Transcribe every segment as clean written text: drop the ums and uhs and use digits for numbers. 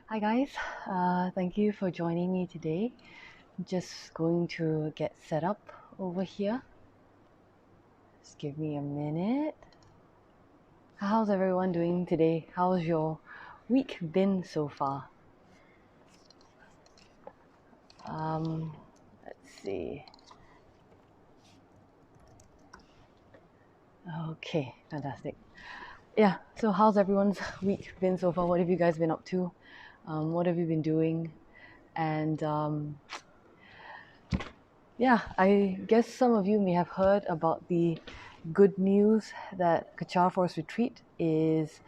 Hi guys, thank you for joining me today. Just going to get set up over here. Just give me a minute. How's everyone doing today? How's your week been so far? Let's see. Okay, fantastic. Yeah, so how's everyone's week been so far? What have you guys been up to? What have you been doing? And yeah, I guess some of you may have heard about the good news that Kechara Forest Retreat is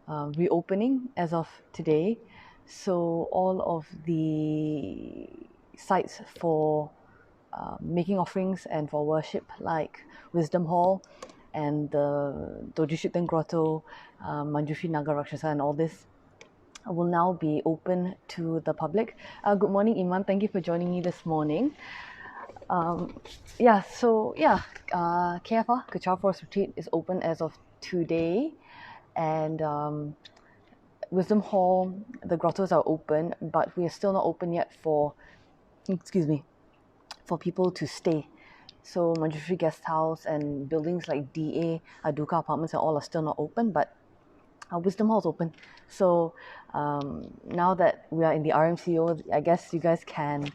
reopening as of today. So all of the sites for making offerings and for worship, like Wisdom Hall and the Dojishitten Grotto, Manjushri Naga Rakshasa, and all this, will now be open to the public. Good morning, Iman. Thank you for joining me this morning. KFR, Kechara Forest Retreat, is open as of today, and Wisdom Hall, the grottos are open, but we are still not open yet for people to stay. So Manjushri Guest House and buildings like DA, Aduka Apartments, and all are still not open, but Wisdom Hall is open. So now that we are in the RMCO, I guess you guys can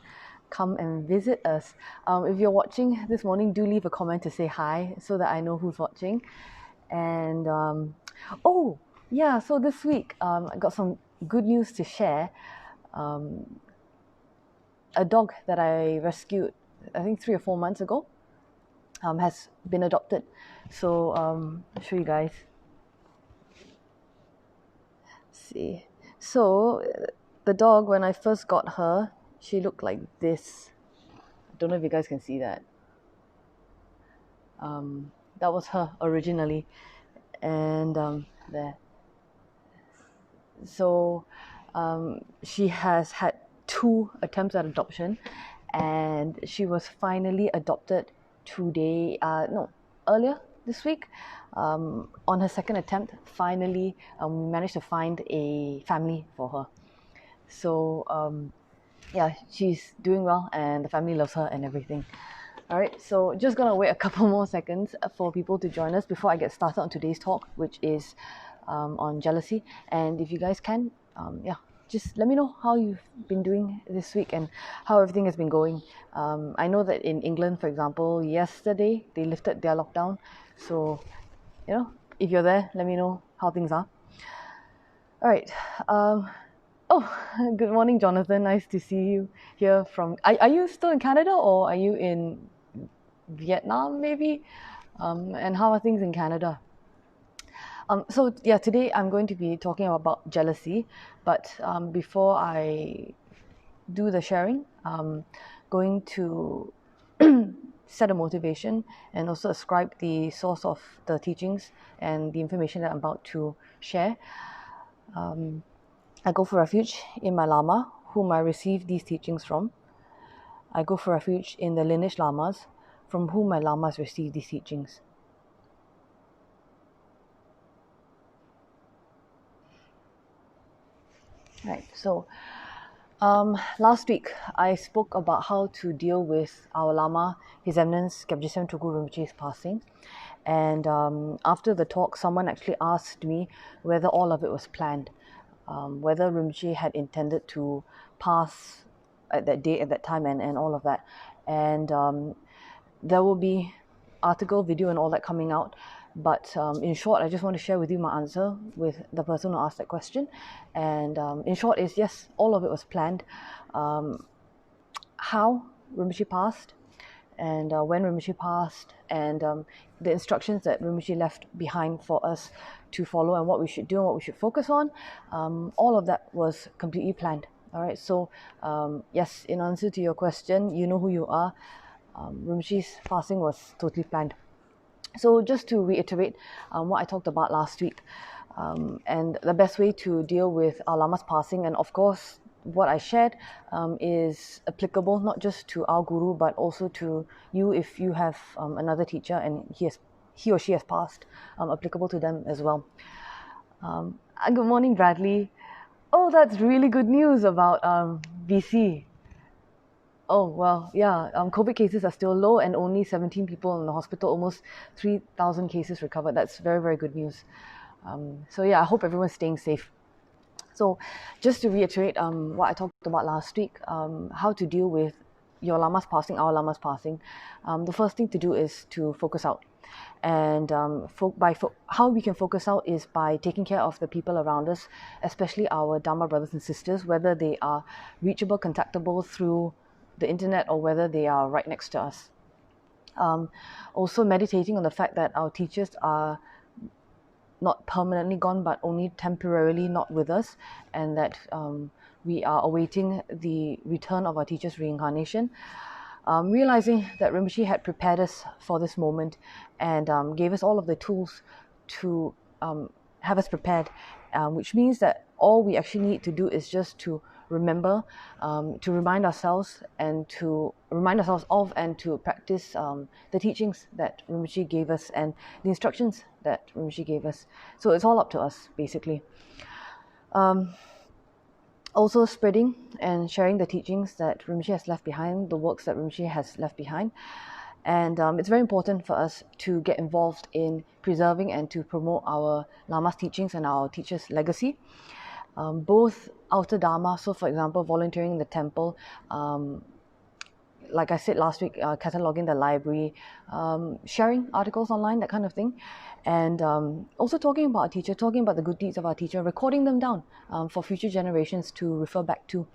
come and visit us. If you're watching this morning, do leave a comment to say hi so that I know who's watching. And so this week I got some good news to share. A dog that I rescued, I think 3 or 4 months ago, has been adopted. So I'll show you guys. See, so the dog, when I first got her, she looked like this. I don't know if you guys can see that. That was her originally, and there. So she has had 2 attempts at adoption, and she was finally adopted today. Earlier this week. On her second attempt, finally, we managed to find a family for her. So she's doing well, and the family loves her and everything. All right, so just gonna wait a couple more seconds for people to join us before I get started on today's talk, which is on jealousy. And if you guys can, just let me know how you've been doing this week and how everything has been going. I know that in England, for example, yesterday they lifted their lockdown. So, if you're there, let me know how things are. All right. Good morning, Jonathan. Nice to see you here from... Are you still in Canada, or are you in Vietnam, maybe? And how are things in Canada? Today I'm going to be talking about jealousy, but before I do the sharing, I'm going to set a motivation and also ascribe the source of the teachings and the information that I'm about to share. I go for refuge in my Lama, whom I receive these teachings from. I go for refuge in the lineage Lamas, from whom my Lamas receive these teachings. Right, so last week I spoke about how to deal with our Lama, His Eminence Kebjisem Tuku Rinpoche's passing. And after the talk, someone actually asked me whether all of it was planned, whether Rinpoche had intended to pass at that date, at that time, and all of that. And there will be article, video, and all that coming out. But in short, I just want to share with you my answer with the person who asked that question. And in short is, yes, all of it was planned. How Rinpoche passed, and when Rinpoche passed, and the instructions that Rinpoche left behind for us to follow, and what we should do and what we should focus on, all of that was completely planned. All right, so yes, in answer to your question, you know who you are. Rinpoche's passing was totally planned. So just to reiterate what I talked about last week, and the best way to deal with our Lama's passing, and of course what I shared is applicable not just to our Guru but also to you if you have another teacher and he or she has passed, applicable to them as well. Good morning, Bradley. Oh, that's really good news about BC. Oh, well, yeah, COVID cases are still low and only 17 people in the hospital, almost 3,000 cases recovered. That's very, very good news. So, yeah, I hope everyone's staying safe. So, just to reiterate what I talked about last week, how to deal with your llama's passing, our llama's passing. The first thing to do is to focus out. And how we can focus out is by taking care of the people around us, especially our Dharma brothers and sisters, whether they are reachable, contactable through the internet or whether they are right next to us. Also meditating on the fact that our teachers are not permanently gone but only temporarily not with us, and that we are awaiting the return of our teacher's reincarnation. Realizing that Rinpoche had prepared us for this moment and gave us all of the tools to have us prepared, which means that all we actually need to do is just to remember, to remind ourselves of and to practice the teachings that Rinpoche gave us and the instructions that Rinpoche gave us. So it's all up to us, basically. Also spreading and sharing the teachings that Rinpoche has left behind, the works that Rinpoche has left behind. And it's very important for us to get involved in preserving and to promote our Lama's teachings and our teacher's legacy. Both outer Dharma, so for example, volunteering in the temple, like I said last week, cataloging the library, sharing articles online, that kind of thing. And also talking about our teacher, talking about the good deeds of our teacher, recording them down for future generations to refer back to.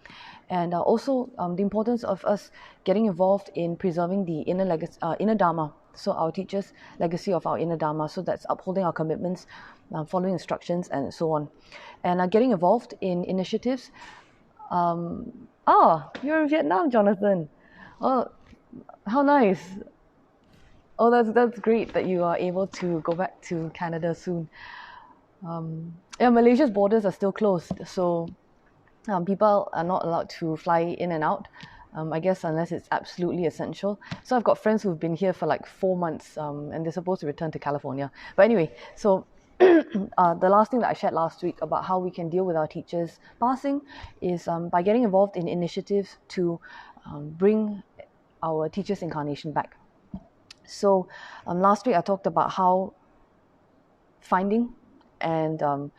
And also the importance of us getting involved in preserving the inner Dharma, so our teacher's legacy of our inner Dharma. So that's upholding our commitments, following instructions, and so on. And getting involved in initiatives. You're in Vietnam, Jonathan. Oh, how nice. Oh, that's great that you are able to go back to Canada soon. Yeah, Malaysia's borders are still closed, so people are not allowed to fly in and out. I guess unless it's absolutely essential. So I've got friends who've been here for like 4 months, and they're supposed to return to California. But anyway, so the last thing that I shared last week about how we can deal with our teachers passing is by getting involved in initiatives to bring our teacher's incarnation back. So last week I talked about how finding and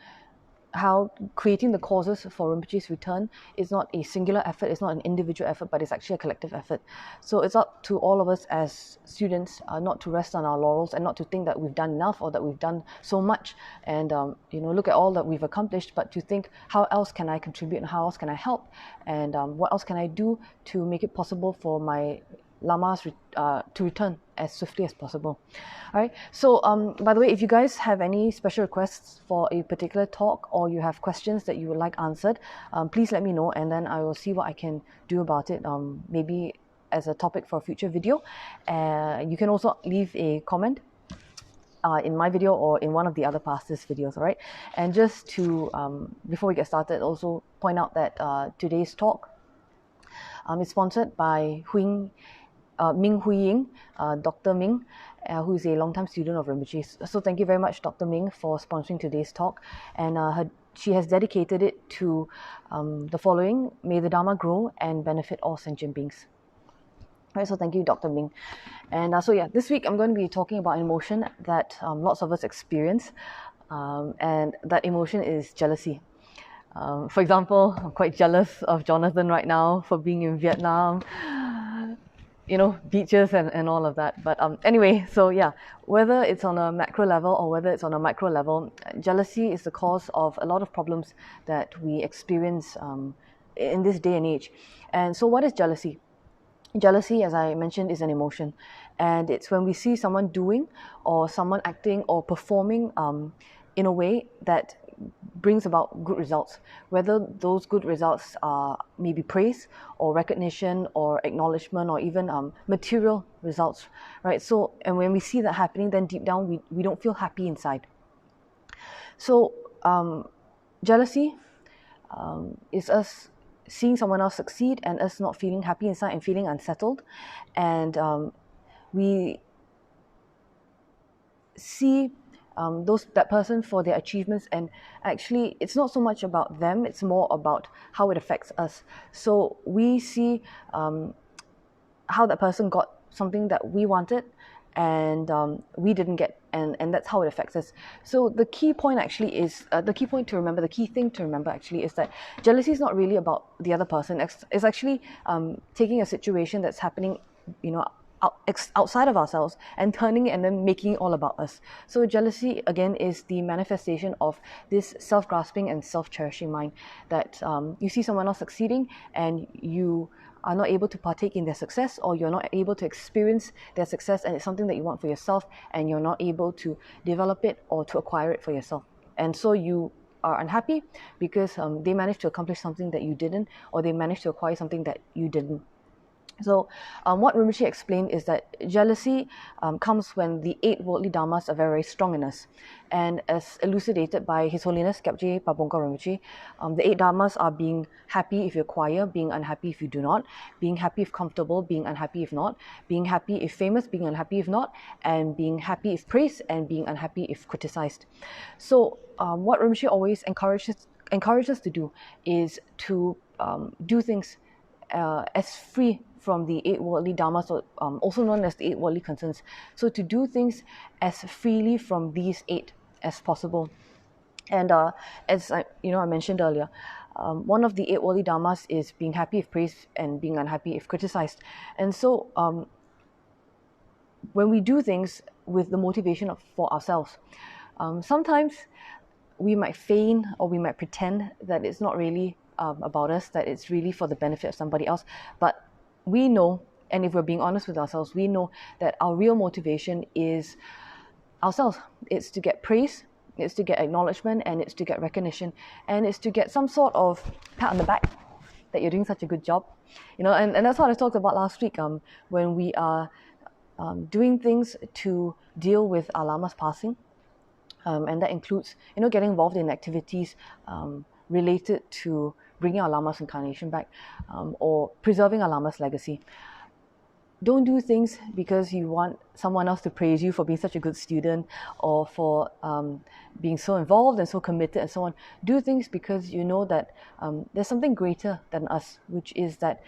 how creating the causes for Rinpoche's return is not a singular effort, it's not an individual effort, but it's actually a collective effort. So it's up to all of us as students not to rest on our laurels and not to think that we've done enough or that we've done so much and look at all that we've accomplished, but to think, how else can I contribute and how else can I help, and what else can I do to make it possible for my Lamas to return as swiftly as possible. All right. So, by the way, if you guys have any special requests for a particular talk or you have questions that you would like answered, please let me know, and then I will see what I can do about it. Maybe as a topic for a future video. You can also leave a comment in my video or in one of the other pastors' videos, all right? And just to, before we get started, also point out that today's talk is sponsored by Ming Hui Ying, Dr. Ming, who is a long-time student of Rinpoche. So thank you very much, Dr. Ming, for sponsoring today's talk. And she has dedicated it to the following: May the Dharma grow and benefit all sentient beings. All right, so thank you, Dr. Ming. And this week I'm going to be talking about an emotion that lots of us experience, and that emotion is jealousy. For example, I'm quite jealous of Jonathan right now for being in Vietnam, beaches and all of that. But anyway, so yeah, whether it's on a macro level or whether it's on a micro level, jealousy is the cause of a lot of problems that we experience in this day and age. And so what is jealousy? Jealousy, as I mentioned, is an emotion. And it's when we see someone doing or someone acting or performing in a way that brings about good results, whether those good results are maybe praise or recognition or acknowledgement or even material results, right? So, and when we see that happening, then deep down we don't feel happy inside. So jealousy is us seeing someone else succeed and us not feeling happy inside and feeling unsettled, and we see that person for their achievements. And actually, it's not so much about them, it's more about how it affects us. So we see how that person got something that we wanted, and we didn't get, and that's how it affects us. So the key point actually is the key point to remember, the key thing to remember actually, is that jealousy is not really about the other person. It's actually taking a situation that's happening, you know, outside of ourselves, and turning it and then making it all about us. So jealousy again is the manifestation of this self-grasping and self-cherishing mind, that you see someone else succeeding and you are not able to partake in their success, or you're not able to experience their success, and it's something that you want for yourself, and you're not able to develop it or to acquire it for yourself. And so you are unhappy because they managed to accomplish something that you didn't, or they managed to acquire something that you didn't. So what Rinpoche explained is that jealousy comes when the 8 worldly dharmas are very, very strong in us. And as elucidated by His Holiness Kyabje Pabongka Rinpoche, the 8 dharmas are being happy if you acquire, being unhappy if you do not, being happy if comfortable, being unhappy if not, being happy if famous, being unhappy if not, and being happy if praised, and being unhappy if criticized. So what Rinpoche always encourages to do is to do things as free from the 8 worldly dharmas, or also known as the 8 worldly concerns. So to do things as freely from these 8 as possible. And as I mentioned earlier, one of the 8 worldly dharmas is being happy if praised and being unhappy if criticized. And so when we do things with the motivation for ourselves, sometimes we might feign, or we might pretend that it's not really about us, that it's really for the benefit of somebody else. But we know, and if we're being honest with ourselves, we know that our real motivation is ourselves. It's to get praise, it's to get acknowledgement, and it's to get recognition, and it's to get some sort of pat on the back that you're doing such a good job. And that's what I talked about last week, when we are doing things to deal with our lama's passing. And that includes, getting involved in activities related to bringing our lama's incarnation back, or preserving our lama's legacy. Don't do things because you want someone else to praise you for being such a good student, or for being so involved and so committed and so on. Do things because you know that there's something greater than us, which is that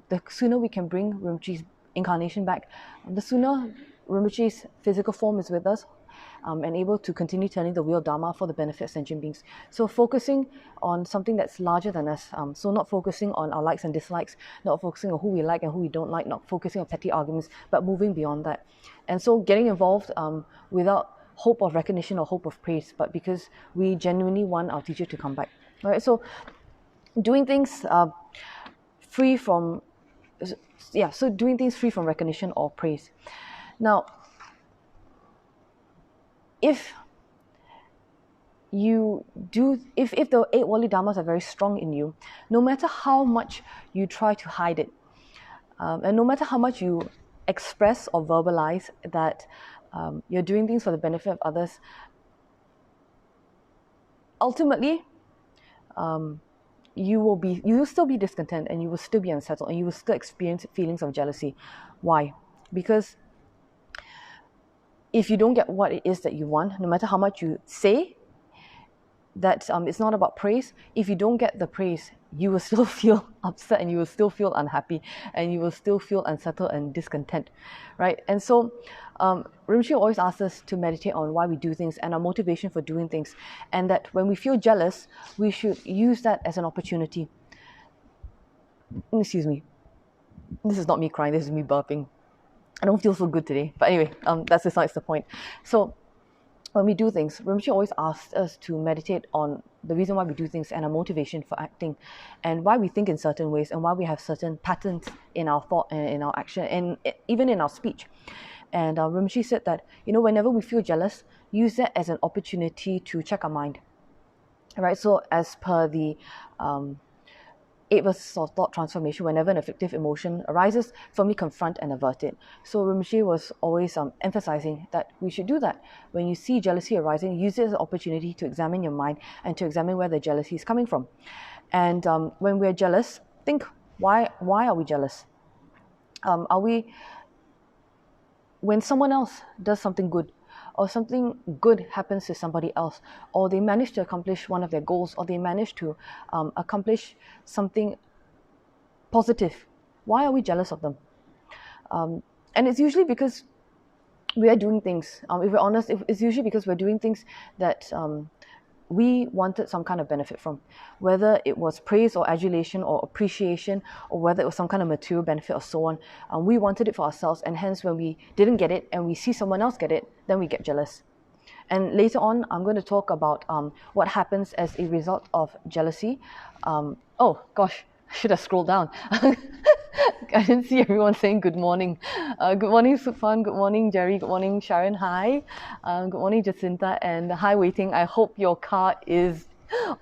the sooner we can bring Rinpoche's incarnation back, the sooner Rinpoche's physical form is with us, and able to continue turning the wheel of Dharma for the benefit of sentient beings. So focusing on something that's larger than us, so not focusing on our likes and dislikes, not focusing on who we like and who we don't like, not focusing on petty arguments, but moving beyond that. And so getting involved without hope of recognition or hope of praise, but because we genuinely want our teacher to come back. All right, so doing things free from recognition or praise. Now, if the 8 worldly dharmas are very strong in you, no matter how much you try to hide it, and no matter how much you express or verbalize that you're doing things for the benefit of others, ultimately you will still be discontent, and you will still be unsettled, and you will still experience feelings of jealousy. Why? Because if you don't get what it is that you want, no matter how much you say that it's not about praise, if you don't get the praise, you will still feel upset, and you will still feel unhappy, and you will still feel unsettled and discontent, right? And so Rinpoche always asks us to meditate on why we do things and our motivation for doing things, and that when we feel jealous, we should use that as an opportunity. Excuse me. This is not me crying, this is me burping. I don't feel so good today. But anyway, that's besides the point. So when we do things, Rinpoche always asks us to meditate on the reason why we do things and our motivation for acting, and why we think in certain ways, and why we have certain patterns in our thought and in our action, and even in our speech. And Rinpoche said that, whenever we feel jealous, use that as an opportunity to check our mind. All right, so as per the 8 verses of thought transformation, whenever an afflictive emotion arises, firmly confront and avert it. So Rinpoche was always emphasizing that we should do that. When you see jealousy arising, use it as an opportunity to examine your mind and to examine where the jealousy is coming from. And when we're jealous, think, why are we jealous? When someone else does something good, or something good happens to somebody else, or they manage to accomplish one of their goals, or they manage to accomplish something positive, why are we jealous of them? And it's usually because we are doing things, if we're honest, it's usually because we're doing things that we wanted some kind of benefit from, whether it was praise or adulation or appreciation, or whether it was some kind of material benefit or so on. We wanted it for ourselves, and hence when we didn't get it and we see someone else get it, then we get jealous. And later on, I'm going to talk about what happens as a result of jealousy. Oh gosh, I should have scrolled down. I didn't see everyone saying good morning. Good morning, Sufan. Good morning, Jerry. Good morning, Sharon. Hi. Good morning, Jacinta. And hi, waiting. I hope your car is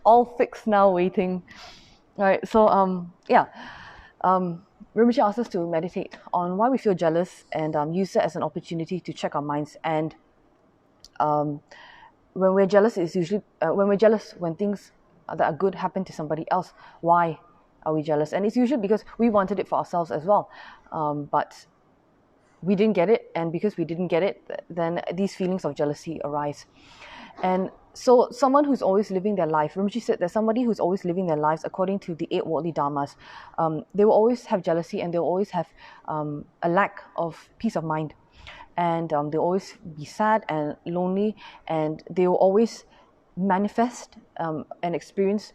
all fixed now, waiting. All right. So Rinpoche asked us to meditate on why we feel jealous and use it as an opportunity to check our minds. And when we're jealous, it's usually when things that are good happen to somebody else. Why are we jealous? And it's usually because we wanted it for ourselves as well, but we didn't get it, and because we didn't get it, then these feelings of jealousy arise. And so someone who's always living their life, Rinpoche said that somebody who's always living their lives according to the 8 worldly dharmas, they will always have jealousy, and they'll always have a lack of peace of mind. And they'll always be sad and lonely, and they will always manifest and experience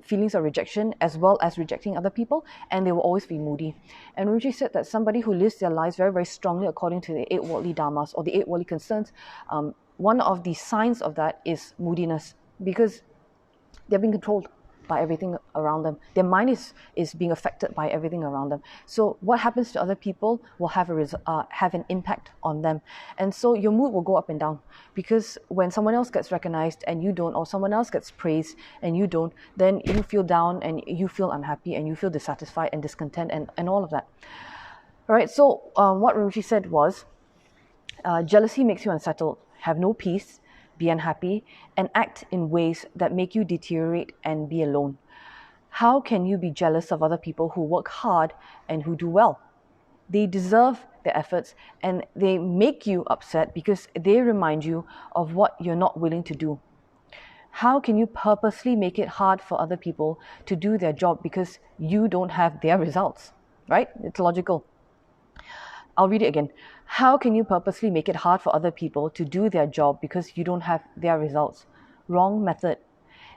feelings of rejection, as well as rejecting other people, and they will always be moody. And Rinpoche said that somebody who lives their lives very, very strongly according to the 8 worldly dharmas, or the 8 worldly concerns, one of the signs of that is moodiness, because they're being controlled by everything around them. Their mind is being affected by everything around them. So what happens to other people will have an impact on them. And so your mood will go up and down, because when someone else gets recognized and you don't, or someone else gets praised and you don't, then you feel down and you feel unhappy and you feel dissatisfied and discontent and all of that. All right, so what Rinpoche said was, jealousy makes you unsettled, have no peace, be unhappy, and act in ways that make you deteriorate and be alone. How can you be jealous of other people who work hard and who do well? They deserve their efforts, and they make you upset because they remind you of what you're not willing to do. How can you purposely make it hard for other people to do their job because you don't have their results? Right? It's logical. I'll read it again. How can you purposely make it hard for other people to do their job because you don't have their results? Wrong method.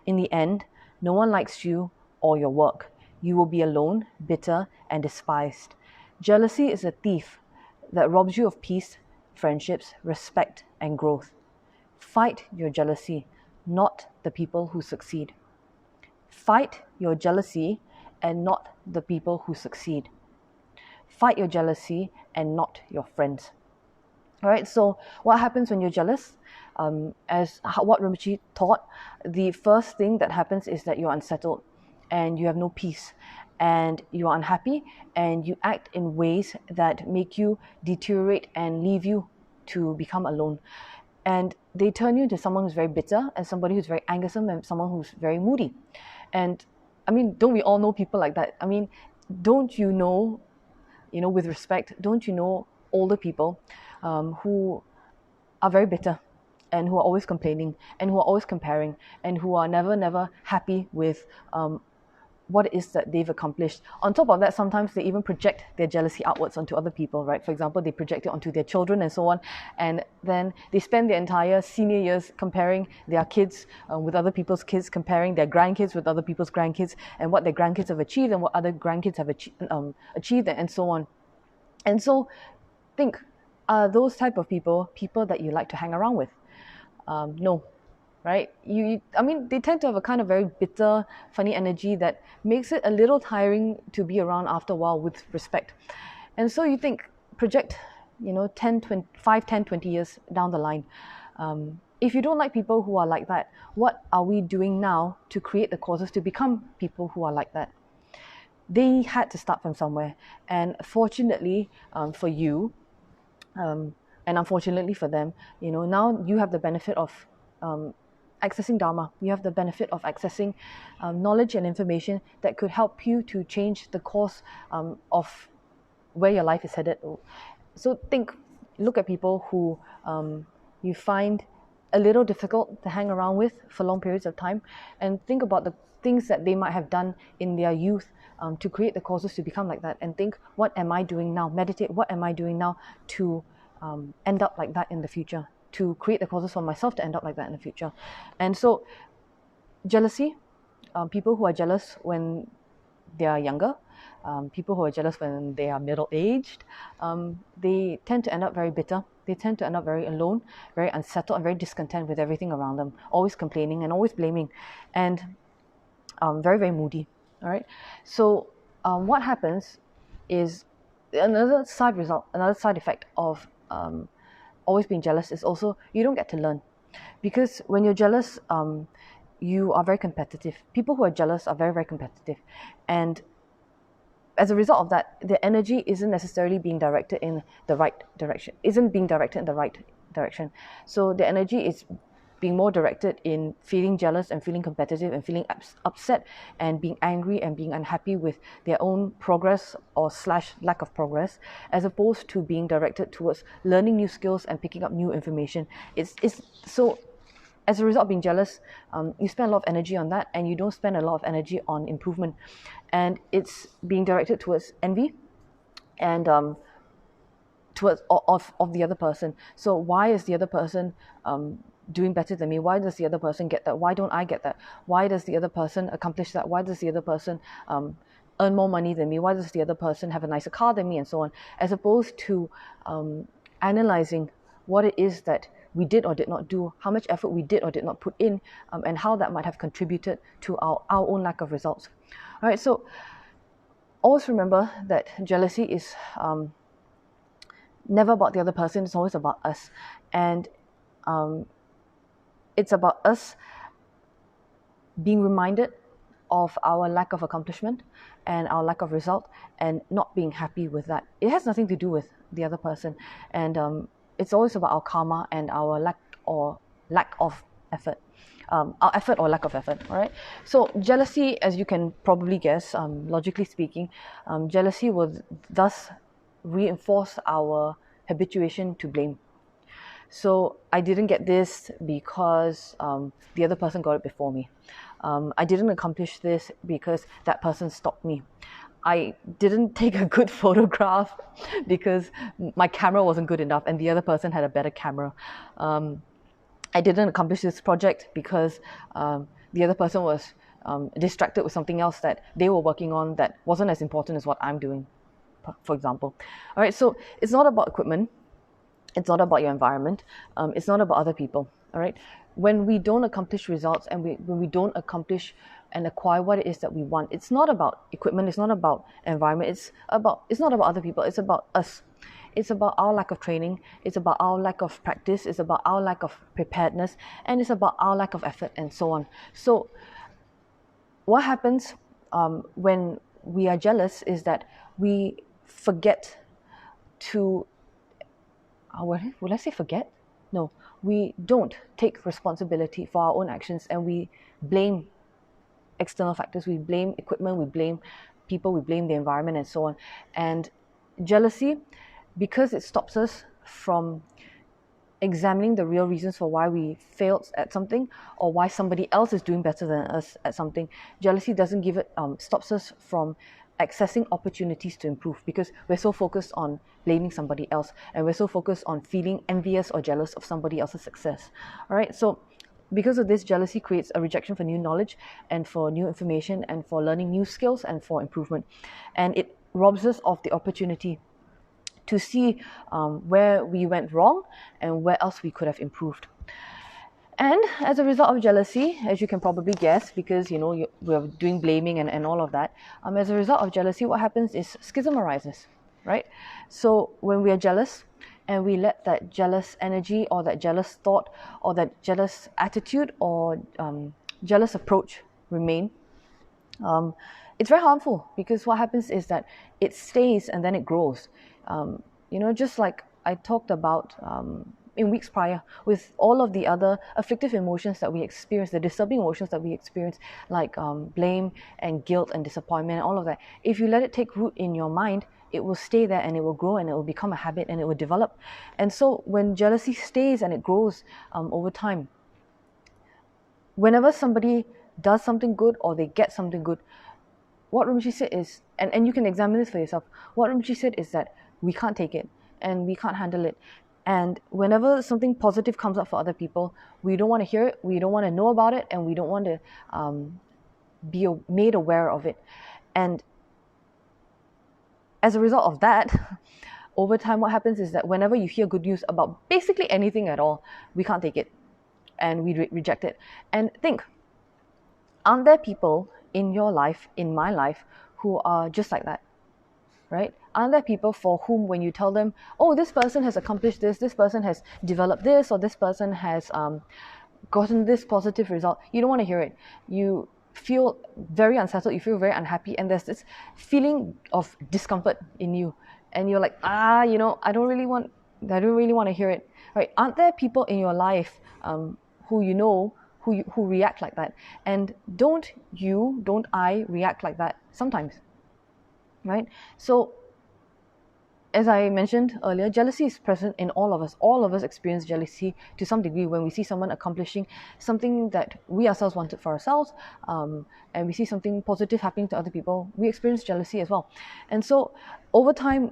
In the end, no one likes you or your work. You will be alone, bitter, and despised. Jealousy is a thief that robs you of peace, friendships, respect, and growth. Fight your jealousy, not the people who succeed. Fight your jealousy and not the people who succeed. Fight your jealousy and not your friends. All right, so what happens when you're jealous? What Rinpoche taught, the first thing that happens is that you're unsettled and you have no peace and you are unhappy and you act in ways that make you deteriorate and leave you to become alone. And they turn you into someone who's very bitter and somebody who's very angersome and someone who's very moody. And I mean, don't we all know people like that? I mean, don't you know, with respect, don't you know older people who are very bitter and who are always complaining and who are always comparing and who are never happy with what it is that they've accomplished. On top of that, sometimes they even project their jealousy outwards onto other people, right? For example, they project it onto their children and so on, and then they spend their entire senior years comparing their kids with other people's kids, comparing their grandkids with other people's grandkids, and what their grandkids have achieved and what other grandkids have achieved, and so on. And so think, are those type of people that you like to hang around with? No. Right? They tend to have a kind of very bitter, funny energy that makes it a little tiring to be around after a while, with respect. And so you think, project, 5, 10, 20 years down the line. If you don't like people who are like that, what are we doing now to create the causes to become people who are like that? They had to start from somewhere. And fortunately for you, and unfortunately for them, now you have the benefit of accessing Dharma. You have the benefit of accessing knowledge and information that could help you to change the course of where your life is headed. So look at people who, you find a little difficult to hang around with for long periods of time, and think about the things that they might have done in their youth to create the causes to become like that, and think, what am I doing now? Meditate, what am I doing now to end up like that in the future, to create the causes for myself to end up like that in the future. And so jealousy, people who are jealous when they are younger, people who are jealous when they are middle-aged, they tend to end up very bitter. They tend to end up very alone, very unsettled, and very discontent with everything around them, always complaining and always blaming, and very, very moody. All right. So what happens is another side effect of always being jealous is also you don't get to learn, because when you're jealous, you are very competitive. People who are jealous are very, very competitive, and as a result of that, the energy isn't necessarily being directed in the right direction, So the energy is being more directed in feeling jealous and feeling competitive and feeling upset and being angry and being unhappy with their own progress or / lack of progress, as opposed to being directed towards learning new skills and picking up new information. It's so as a result of being jealous, you spend a lot of energy on that, and you don't spend a lot of energy on improvement. And it's being directed towards envy and towards of the other person. So why is the other person doing better than me? Why does the other person get that? Why don't I get that? Why does the other person accomplish that? Why does the other person earn more money than me? Why does the other person have a nicer car than me? And so on, as opposed to analyzing what it is that we did or did not do, how much effort we did or did not put in, and how that might have contributed to our own lack of results. All right, so always remember that jealousy is never about the other person, it's always about us. And it's about us being reminded of our lack of accomplishment and our lack of result, and not being happy with that. It has nothing to do with the other person, and it's always about our karma and our lack of effort. Our effort or lack of effort, all right? So jealousy, as you can probably guess, logically speaking, jealousy will thus reinforce our habituation to blame. So I didn't get this because the other person got it before me. I didn't accomplish this because that person stopped me. I didn't take a good photograph because my camera wasn't good enough and the other person had a better camera. I didn't accomplish this project because the other person was distracted with something else that they were working on that wasn't as important as what I'm doing, for example. All right, so it's not about equipment. It's not about your environment. It's not about other people. All right. When we don't accomplish results and when we don't accomplish and acquire what it is that we want, it's not about equipment. It's not about environment. It's not about other people. It's about us. It's about our lack of training. It's about our lack of practice. It's about our lack of preparedness, and it's about our lack of effort, and so on. So, what happens when we are jealous is that we forget to. Will I say forget? No, we don't take responsibility for our own actions, and we blame external factors. We blame equipment, we blame people, we blame the environment, and so on. And jealousy, because it stops us from examining the real reasons for why we failed at something or why somebody else is doing better than us at something, jealousy doesn't give it, stops us from accessing opportunities to improve, because we're so focused on blaming somebody else and we're so focused on feeling envious or jealous of somebody else's success. All right, so because of this, jealousy creates a rejection for new knowledge and for new information and for learning new skills and for improvement, and it robs us of the opportunity to see where we went wrong and where else we could have improved. And as a result of jealousy, as you can probably guess, because we're doing blaming and all of that, as a result of jealousy, what happens is schism arises, right? So when we are jealous and we let that jealous energy or that jealous thought or that jealous attitude or jealous approach remain, it's very harmful, because what happens is that it stays and then it grows. Just like I talked about in weeks prior, with all of the other afflictive emotions that we experience, the disturbing emotions that we experience, like blame and guilt and disappointment and all of that. If you let it take root in your mind, it will stay there and it will grow and it will become a habit and it will develop. And so when jealousy stays and it grows over time, whenever somebody does something good or they get something good, what Rimshi said is, and you can examine this for yourself, what Rimshi said is that we can't take it and we can't handle it. And whenever something positive comes up for other people, we don't want to hear it, we don't want to know about it, and we don't want to be made aware of it. And as a result of that, over time, what happens is that whenever you hear good news about basically anything at all, we can't take it and we reject it. And think, aren't there people in your life, in my life, who are just like that, right? Aren't there people for whom when you tell them, oh, this person has accomplished this person has developed this, or this person has gotten this positive result, you don't want to hear it. You feel very unsettled, you feel very unhappy, and there's this feeling of discomfort in you. And you're like, I don't really want to hear it, right? Aren't there people in your life who you know who react like that? And don't I react like that sometimes, right? So as I mentioned earlier, jealousy is present in all of us. All of us experience jealousy to some degree when we see someone accomplishing something that we ourselves wanted for ourselves, and we see something positive happening to other people. We experience jealousy as well. And so over time,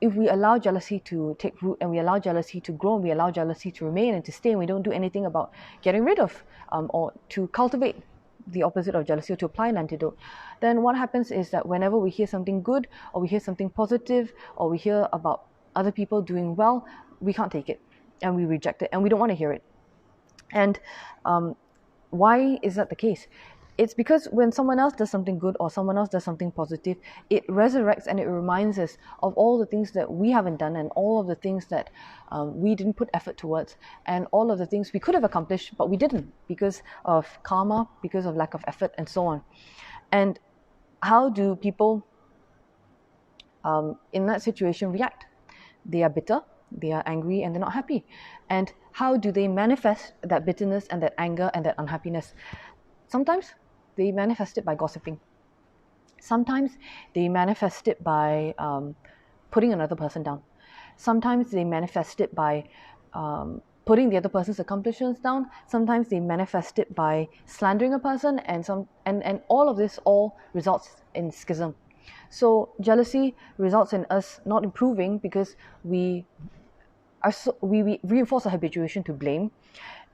if we allow jealousy to take root and we allow jealousy to grow and we allow jealousy to remain and to stay, and we don't do anything about getting rid of or to cultivate the opposite of jealousy or to apply an antidote, then what happens is that whenever we hear something good or we hear something positive or we hear about other people doing well, we can't take it and we reject it and we don't want to hear it. And why is that the case? It's because when someone else does something good or someone else does something positive, it resurrects and it reminds us of all the things that we haven't done and all of the things that we didn't put effort towards and all of the things we could have accomplished but we didn't because of karma, because of lack of effort, and so on. And how do people in that situation react? They are bitter, they are angry, and they're not happy. And how do they manifest that bitterness and that anger and that unhappiness? Sometimes they manifest it by gossiping. Sometimes they manifest it by putting another person down. Sometimes they manifest it by putting the other person's accomplishments down. Sometimes they manifest it by slandering a person, and all of this all results in schism. So jealousy results in us not improving because we reinforce our habituation to blame,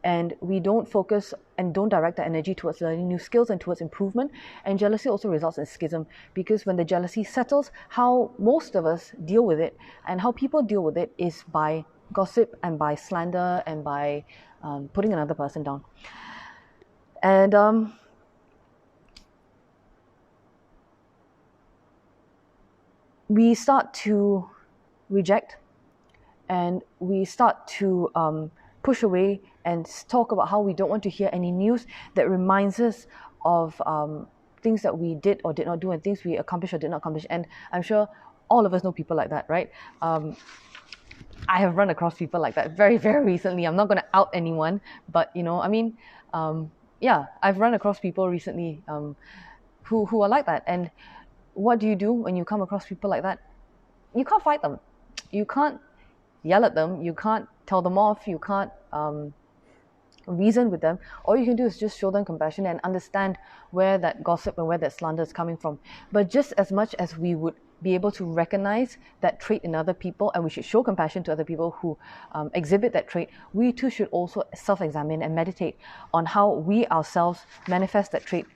and we don't focus and don't direct our energy towards learning new skills and towards improvement. And jealousy also results in schism because when the jealousy settles, how most of us deal with it and how people deal with it is by gossip and by slander and by putting another person down. And we start to reject and we start to push away and talk about how we don't want to hear any news that reminds us of things that we did or did not do and things we accomplished or did not accomplish. And I'm sure all of us know people like that, right? I have run across people like that very, very recently. I'm not going to out anyone, but I've run across people recently who are like that. And what do you do when you come across people like that? You can't fight them. You can't yell at them. You can't tell them off. You can't reason with them. All you can do is just show them compassion and understand where that gossip and where that slander is coming from. But just as much as we would be able to recognize that trait in other people, and we should show compassion to other people who exhibit that trait, we too should also self-examine and meditate on how we ourselves manifest that trait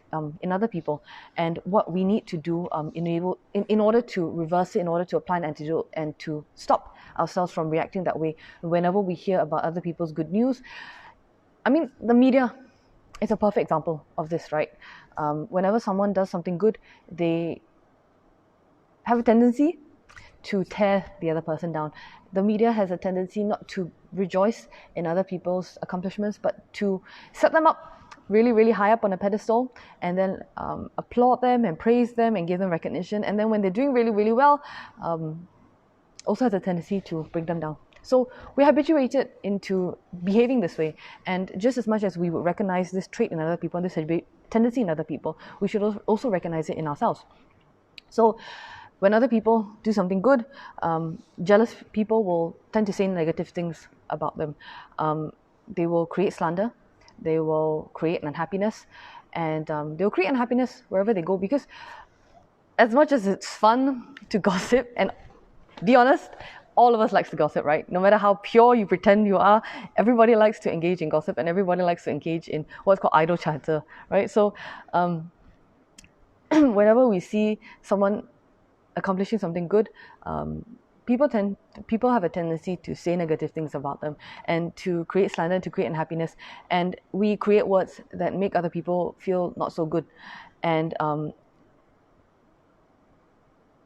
in other people and what we need to do in order to reverse it, in order to apply an antidote and to stop ourselves from reacting that way whenever we hear about other people's good news. I mean, the media is a perfect example of this, right? Whenever someone does something good, they have a tendency to tear the other person down. The media has a tendency not to rejoice in other people's accomplishments, but to set them up really, really high up on a pedestal and then applaud them and praise them and give them recognition. And then when they're doing really, really well, also has a tendency to bring them down. So we're habituated into behaving this way. And just as much as we would recognize this trait in other people and this tendency in other people, we should also recognize it in ourselves. So when other people do something good, jealous people will tend to say negative things about them. They will create slander, they will create unhappiness, and they'll create unhappiness wherever they go, because as much as it's fun to gossip, and be honest, all of us likes to gossip, right? No matter how pure you pretend you are, everybody likes to engage in gossip, and everybody likes to engage in what's called idle chatter, right? So whenever we see someone accomplishing something good, people have a tendency to say negative things about them and to create slander, to create unhappiness, and we create words that make other people feel not so good. And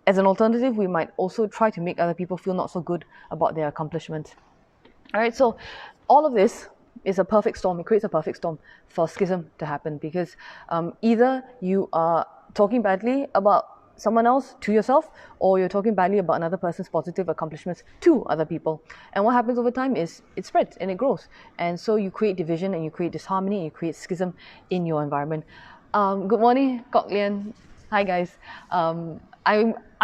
as an alternative, we might also try to make other people feel not so good about their accomplishments. All right, so all of this is a perfect storm. It creates a perfect storm for schism to happen, because either you are talking badly about someone else to yourself, or you're talking badly about another person's positive accomplishments to other people. And what happens over time is it spreads and it grows. And so you create division and you create disharmony and you create schism in your environment. Good morning, Kok Lian. Hi guys.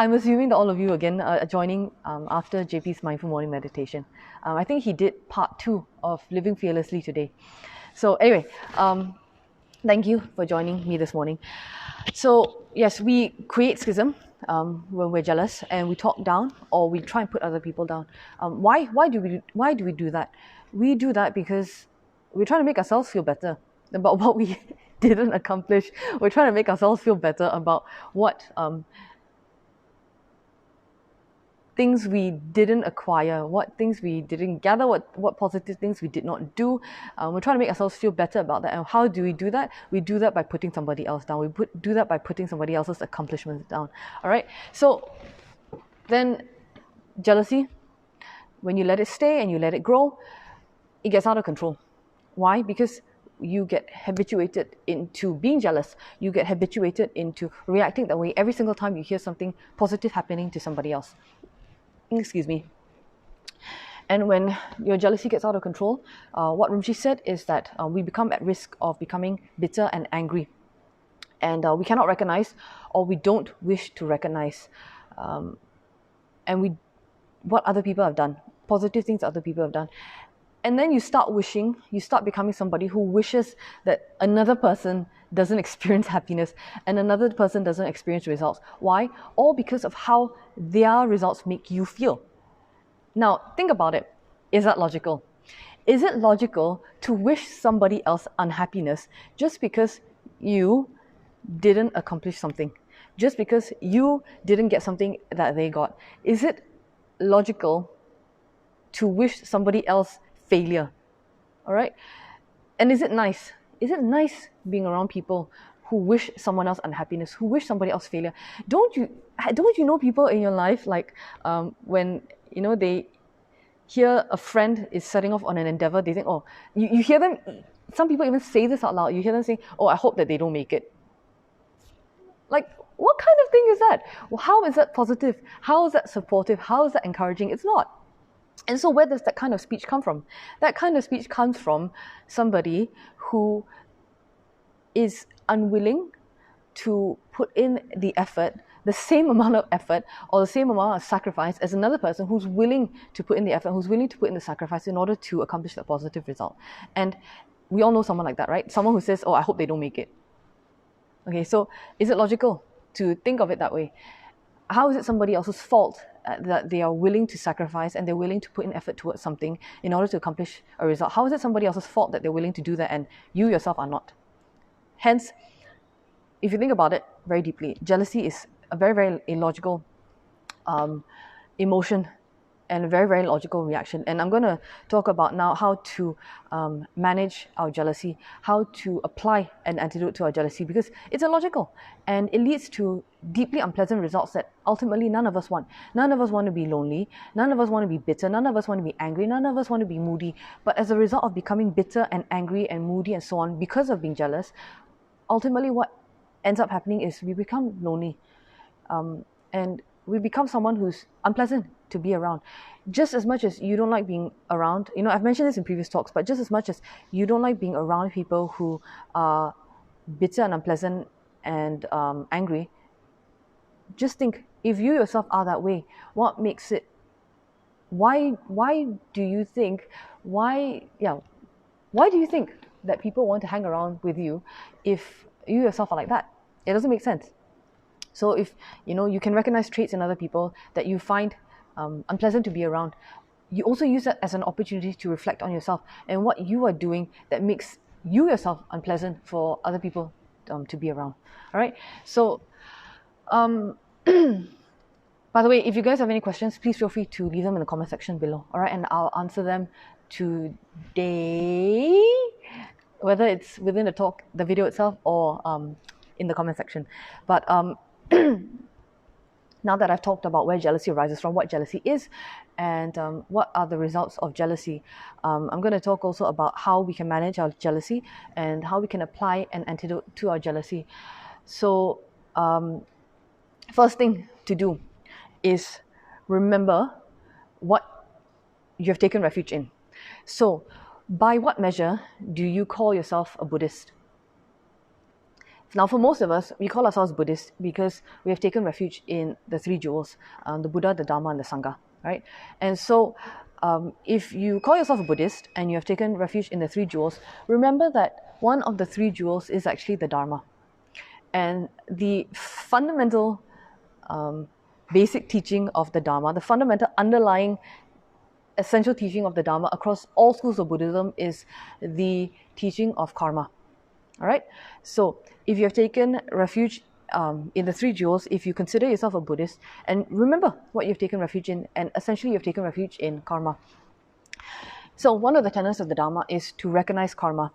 I'm assuming that all of you again are joining after JP's mindful morning meditation. I think he did part 2 of living fearlessly today. So anyway, thank you for joining me this morning. So yes, we create schism when we're jealous, and we talk down or we try and put other people down. Why do we do that? We do that because we're trying to make ourselves feel better about what we didn't accomplish. We're trying to make ourselves feel better about what things we didn't acquire, what things we didn't gather, what positive things we did not do. We're trying to make ourselves feel better about that. And how do we do that? We do that by putting somebody else down. We do that by putting somebody else's accomplishments down. All right. So then jealousy, when you let it stay and you let it grow, it gets out of control. Why? Because you get habituated into being jealous. You get habituated into reacting that way every single time you hear something positive happening to somebody else. Excuse me. And when your jealousy gets out of control, what Rimshi said is that we become at risk of becoming bitter and angry. And we cannot recognize, or we don't wish to recognize, what other people have done, positive things other people have done. And then you start becoming somebody who wishes that another person doesn't experience happiness and another person doesn't experience results. Why? All because of how their results make you feel. Now, think about it. Is that logical? Is it logical to wish somebody else unhappiness just because you didn't accomplish something? Just because you didn't get something that they got? Is it logical to wish somebody else failure? All right? And is it nice? Is it nice being around people who wish someone else unhappiness, who wish somebody else failure? Don't you know people in your life, like when they hear a friend is setting off on an endeavor, they think, oh, you hear them, some people even say this out loud, you hear them saying, oh, I hope that they don't make it. Like, what kind of thing is that? Well, how is that positive? How is that supportive? How is that encouraging? It's not. And so where does that kind of speech come from? That kind of speech comes from somebody who is unwilling to put in the effort, the same amount of effort or the same amount of sacrifice as another person who's willing to put in the effort, who's willing to put in the sacrifice in order to accomplish that positive result. And we all know someone like that, right? Someone who says, oh, I hope they don't make it. Okay, so is it logical to think of it that way? How is it somebody else's fault that they are willing to sacrifice and they're willing to put in effort towards something in order to accomplish a result? How is it somebody else's fault that they're willing to do that and you yourself are not? Hence, if you think about it very deeply, jealousy is a very, very illogical emotion and a very, very logical reaction. And I'm going to talk about now how to manage our jealousy, how to apply an antidote to our jealousy, because it's illogical and it leads to deeply unpleasant results that ultimately none of us want. None of us want to be lonely. None of us want to be bitter. None of us want to be angry. None of us want to be moody. But as a result of becoming bitter and angry and moody and so on because of being jealous, ultimately what ends up happening is we become lonely and we become someone who's unpleasant to be around. Just as much as you don't like being around, I've mentioned this in previous talks, but just as much as you don't like being around people who are bitter and unpleasant and angry, just think, if you yourself are that way, what makes it, why do you think that people want to hang around with you if you yourself are like that? It doesn't make sense. So if you can recognize traits in other people that you find unpleasant to be around, you also use that as an opportunity to reflect on yourself and what you are doing that makes you yourself unpleasant for other people to be around. All right. So by the way, if you guys have any questions, please feel free to leave them in the comment section below. All right, and I'll answer them today, whether it's within the video itself, or in the comment section. But now that I've talked about where jealousy arises from, what jealousy is, and what are the results of jealousy, I'm going to talk also about how we can manage our jealousy and how we can apply an antidote to our jealousy. So first thing to do is remember what you have taken refuge in. So, by what measure do you call yourself a Buddhist? Now, for most of us, we call ourselves Buddhist because we have taken refuge in the three jewels, the Buddha, the Dharma, and the Sangha, right? And so, if you call yourself a Buddhist and you have taken refuge in the three jewels, remember that one of the three jewels is actually the Dharma. And the fundamental basic teaching of the Dharma, the fundamental underlying essential teaching of the Dharma across all schools of Buddhism is the teaching of karma. All right? So if you have taken refuge in the three jewels, if you consider yourself a Buddhist, and remember what you've taken refuge in, and essentially you've taken refuge in karma. So one of the tenets of the Dharma is to recognize karma.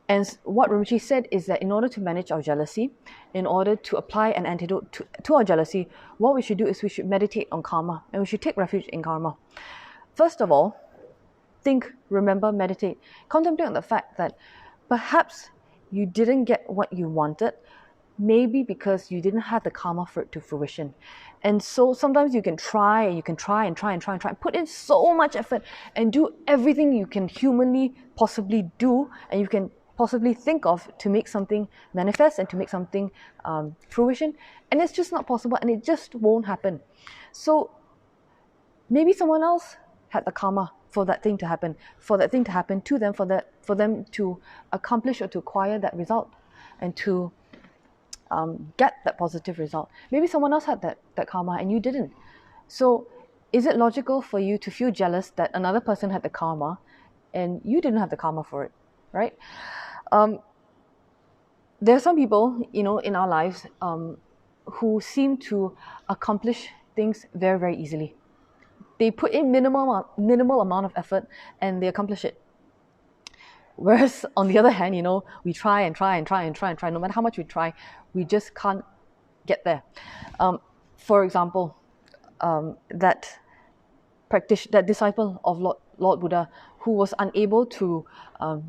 And what Rinpoche said is that in order to manage our jealousy, in order to apply an antidote to our jealousy, what we should do is we should meditate on karma, and we should take refuge in karma. First of all, think, remember, meditate. Contemplate on the fact that perhaps you didn't get what you wanted, maybe because you didn't have the karma for it to fruition. And so sometimes you can try and put in so much effort and do everything you can humanly possibly do, and you can possibly think of to make something manifest and to make something fruition, and it's just not possible, and it just won't happen. So maybe someone else had the karma for that thing to happen, to them, for them to accomplish or to acquire that result and to get that positive result. Maybe someone else had that karma and you didn't. So is it logical for you to feel jealous that another person had the karma and you didn't have the karma for it, right? There are some people, in our lives who seem to accomplish things very, very easily. They put in minimal amount of effort and they accomplish it. Whereas on the other hand, we try and try. No matter how much we try, we just can't get there. For example, that disciple of Lord Buddha who was unable to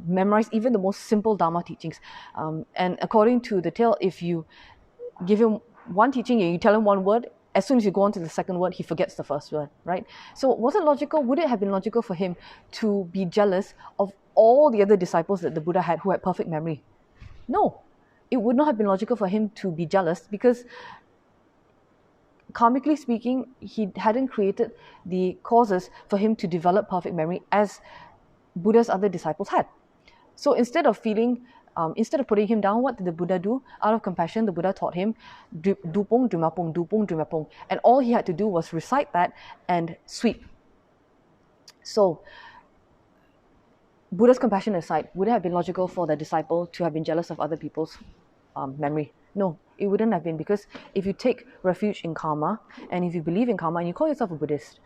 memorize even the most simple Dharma teachings. And according to the tale, if you give him one teaching and you tell him one word, as soon as you go on to the second word, he forgets the first word, right? So was it logical? Would it have been logical for him to be jealous of all the other disciples that the Buddha had who had perfect memory? No, it would not have been logical for him to be jealous because karmically speaking, he hadn't created the causes for him to develop perfect memory as Buddha's other disciples had. So instead of putting him down, what did the Buddha do? Out of compassion, the Buddha taught him dupong, dumapong, dupong, dumapong. And all he had to do was recite that and sweep. So, Buddha's compassion aside, would it have been logical for the disciple to have been jealous of other people's memory? No, it wouldn't have been, because if you take refuge in karma, and if you believe in karma, and you call yourself a Buddhist,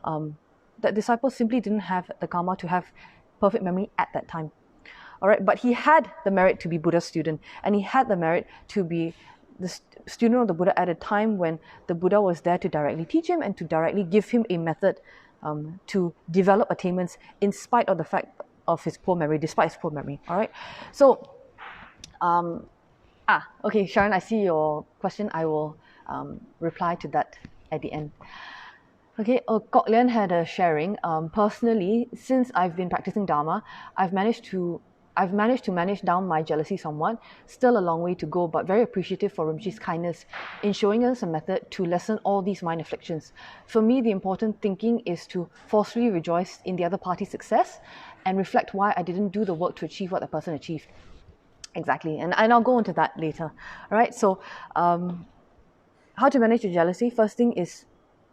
that disciple simply didn't have the karma to have perfect memory at that time. All right, but he had the merit to be Buddha's student, and he had the merit to be the student of the Buddha at a time when the Buddha was there to directly teach him and to directly give him a method to develop attainments in spite of the fact of his poor memory, despite his poor memory. All right, so okay, Sharon, I see your question. I will reply to that at the end. Okay, Kok Lian had a sharing. Personally, since I've been practicing Dharma, I've managed to manage down my jealousy somewhat. Still a long way to go, but very appreciative for Rinpoche's kindness in showing us a method to lessen all these mind afflictions. For me, the important thinking is to forcefully rejoice in the other party's success and reflect why I didn't do the work to achieve what the person achieved. Exactly, and I'll go into that later. All right, so how to manage your jealousy? First thing is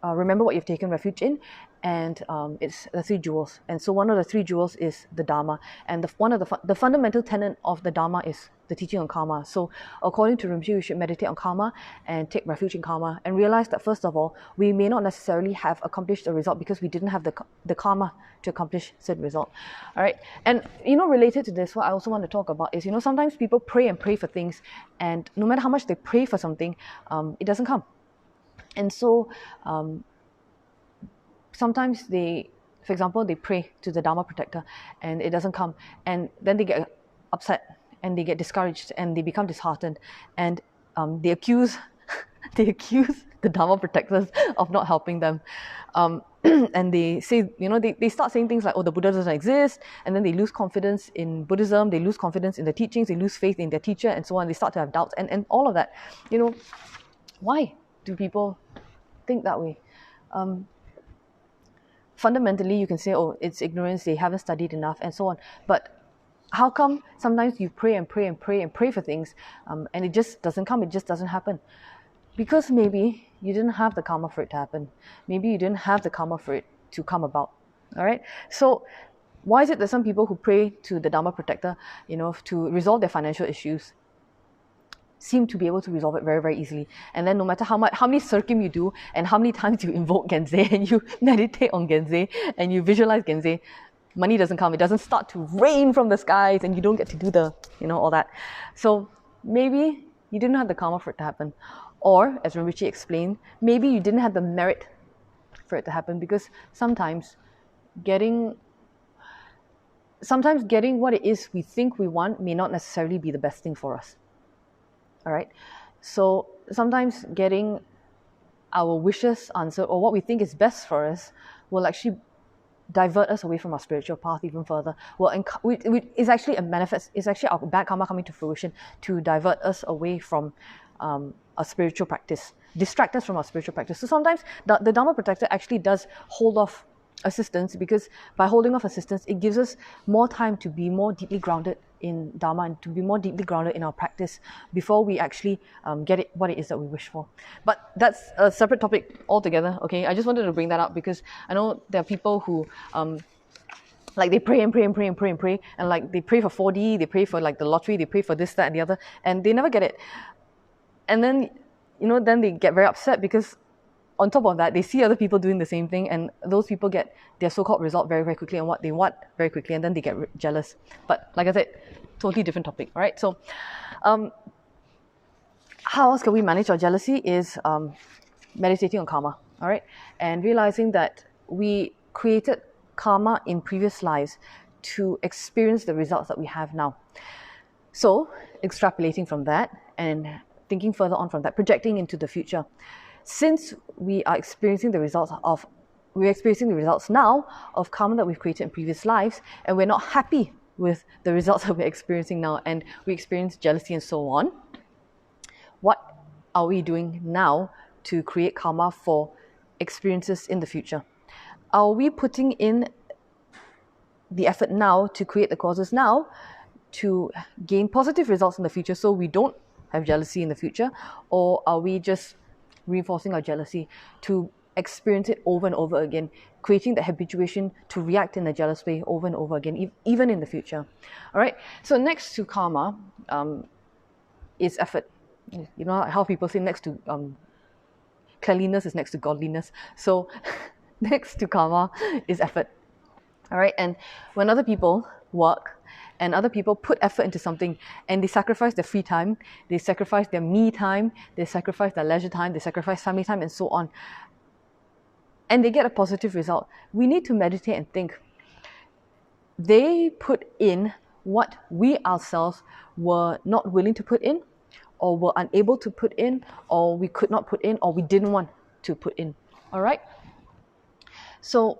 remember what you've taken refuge in, and it's the three jewels. And so one of the three jewels is the Dharma, and one of the fundamental tenet of the Dharma is the teaching on karma. So according to Rinpoche, we should meditate on karma and take refuge in karma, and realize that first of all, we may not necessarily have accomplished a result because we didn't have the karma to accomplish said result. All right, and related to this, what I also want to talk about is sometimes people pray and pray for things, and no matter how much they pray for something, it doesn't come. And so sometimes for example, they pray to the Dharma protector and it doesn't come, and then they get upset and they get discouraged and they become disheartened, and they accuse the Dharma protectors of not helping them. And they say, they start saying things like, oh, the Buddha doesn't exist, and then they lose confidence in Buddhism, they lose confidence in the teachings, they lose faith in their teacher, and so on. They start to have doubts, and all of that. Why do people think that way? Fundamentally, you can say, oh, it's ignorance, they haven't studied enough, and so on. But how come sometimes you pray and pray and pray and pray for things, and it just doesn't come, it just doesn't happen? Because maybe you didn't have the karma for it to happen. Maybe you didn't have the karma for it to come about. All right? So why is it that some people who pray to the Dharma protector, to resolve their financial issues, seem to be able to resolve it very, very easily? And then no matter how many circum you do and how many times you invoke Genze and you meditate on Genze and you visualize Genze, money doesn't come. It doesn't start to rain from the skies and you don't get to do all that. So maybe you didn't have the karma for it to happen. Or, as Rinpoche explained, maybe you didn't have the merit for it to happen, because sometimes getting what it is we think we want may not necessarily be the best thing for us. All right, so sometimes getting our wishes answered or what we think is best for us will actually divert us away from our spiritual path even further. It's actually it's actually our bad karma coming to fruition to divert us away from our spiritual practice, distract us from our spiritual practice. So sometimes the Dharma protector actually does hold off assistance, because by holding off assistance, it gives us more time to be more deeply grounded in Dharma and to be more deeply grounded in our practice before we actually get what it is that we wish for. But that's a separate topic altogether, okay? I just wanted to bring that up because I know there are people who they pray and pray and pray and pray and pray, and like they pray for 4D, they pray for like the lottery, they pray for this, that, and the other, and they never get it. And then, then they get very upset because on top of that, they see other people doing the same thing, and those people get their so-called result very, very quickly and what they want very quickly, and then they get jealous. But like I said, totally different topic, all right? So how else can we manage our jealousy is meditating on karma, all right? And realizing that we created karma in previous lives to experience the results that we have now. So extrapolating from that and thinking further on from that, projecting into the future. Since we are experiencing the results now of karma that we've created in previous lives, and we're not happy with the results that we're experiencing now, and we experience jealousy and so on, what are we doing now to create karma for experiences in the future? Are we putting in the effort now to create the causes now to gain positive results in the future so we don't have jealousy in the future? Or are we just reinforcing our jealousy to experience it over and over again, creating the habituation to react in a jealous way over and over again, even in the future? All right, so next to karma is effort. You know how people say next to cleanliness is next to godliness. So next to karma is effort. All right, and when other people work and other people put effort into something and they sacrifice their free time, they sacrifice their me time, they sacrifice their leisure time, they sacrifice family time and so on, and they get a positive result, we need to meditate and think. They put in what we ourselves were not willing to put in, or were unable to put in, or we could not put in, or we didn't want to put in. All right? So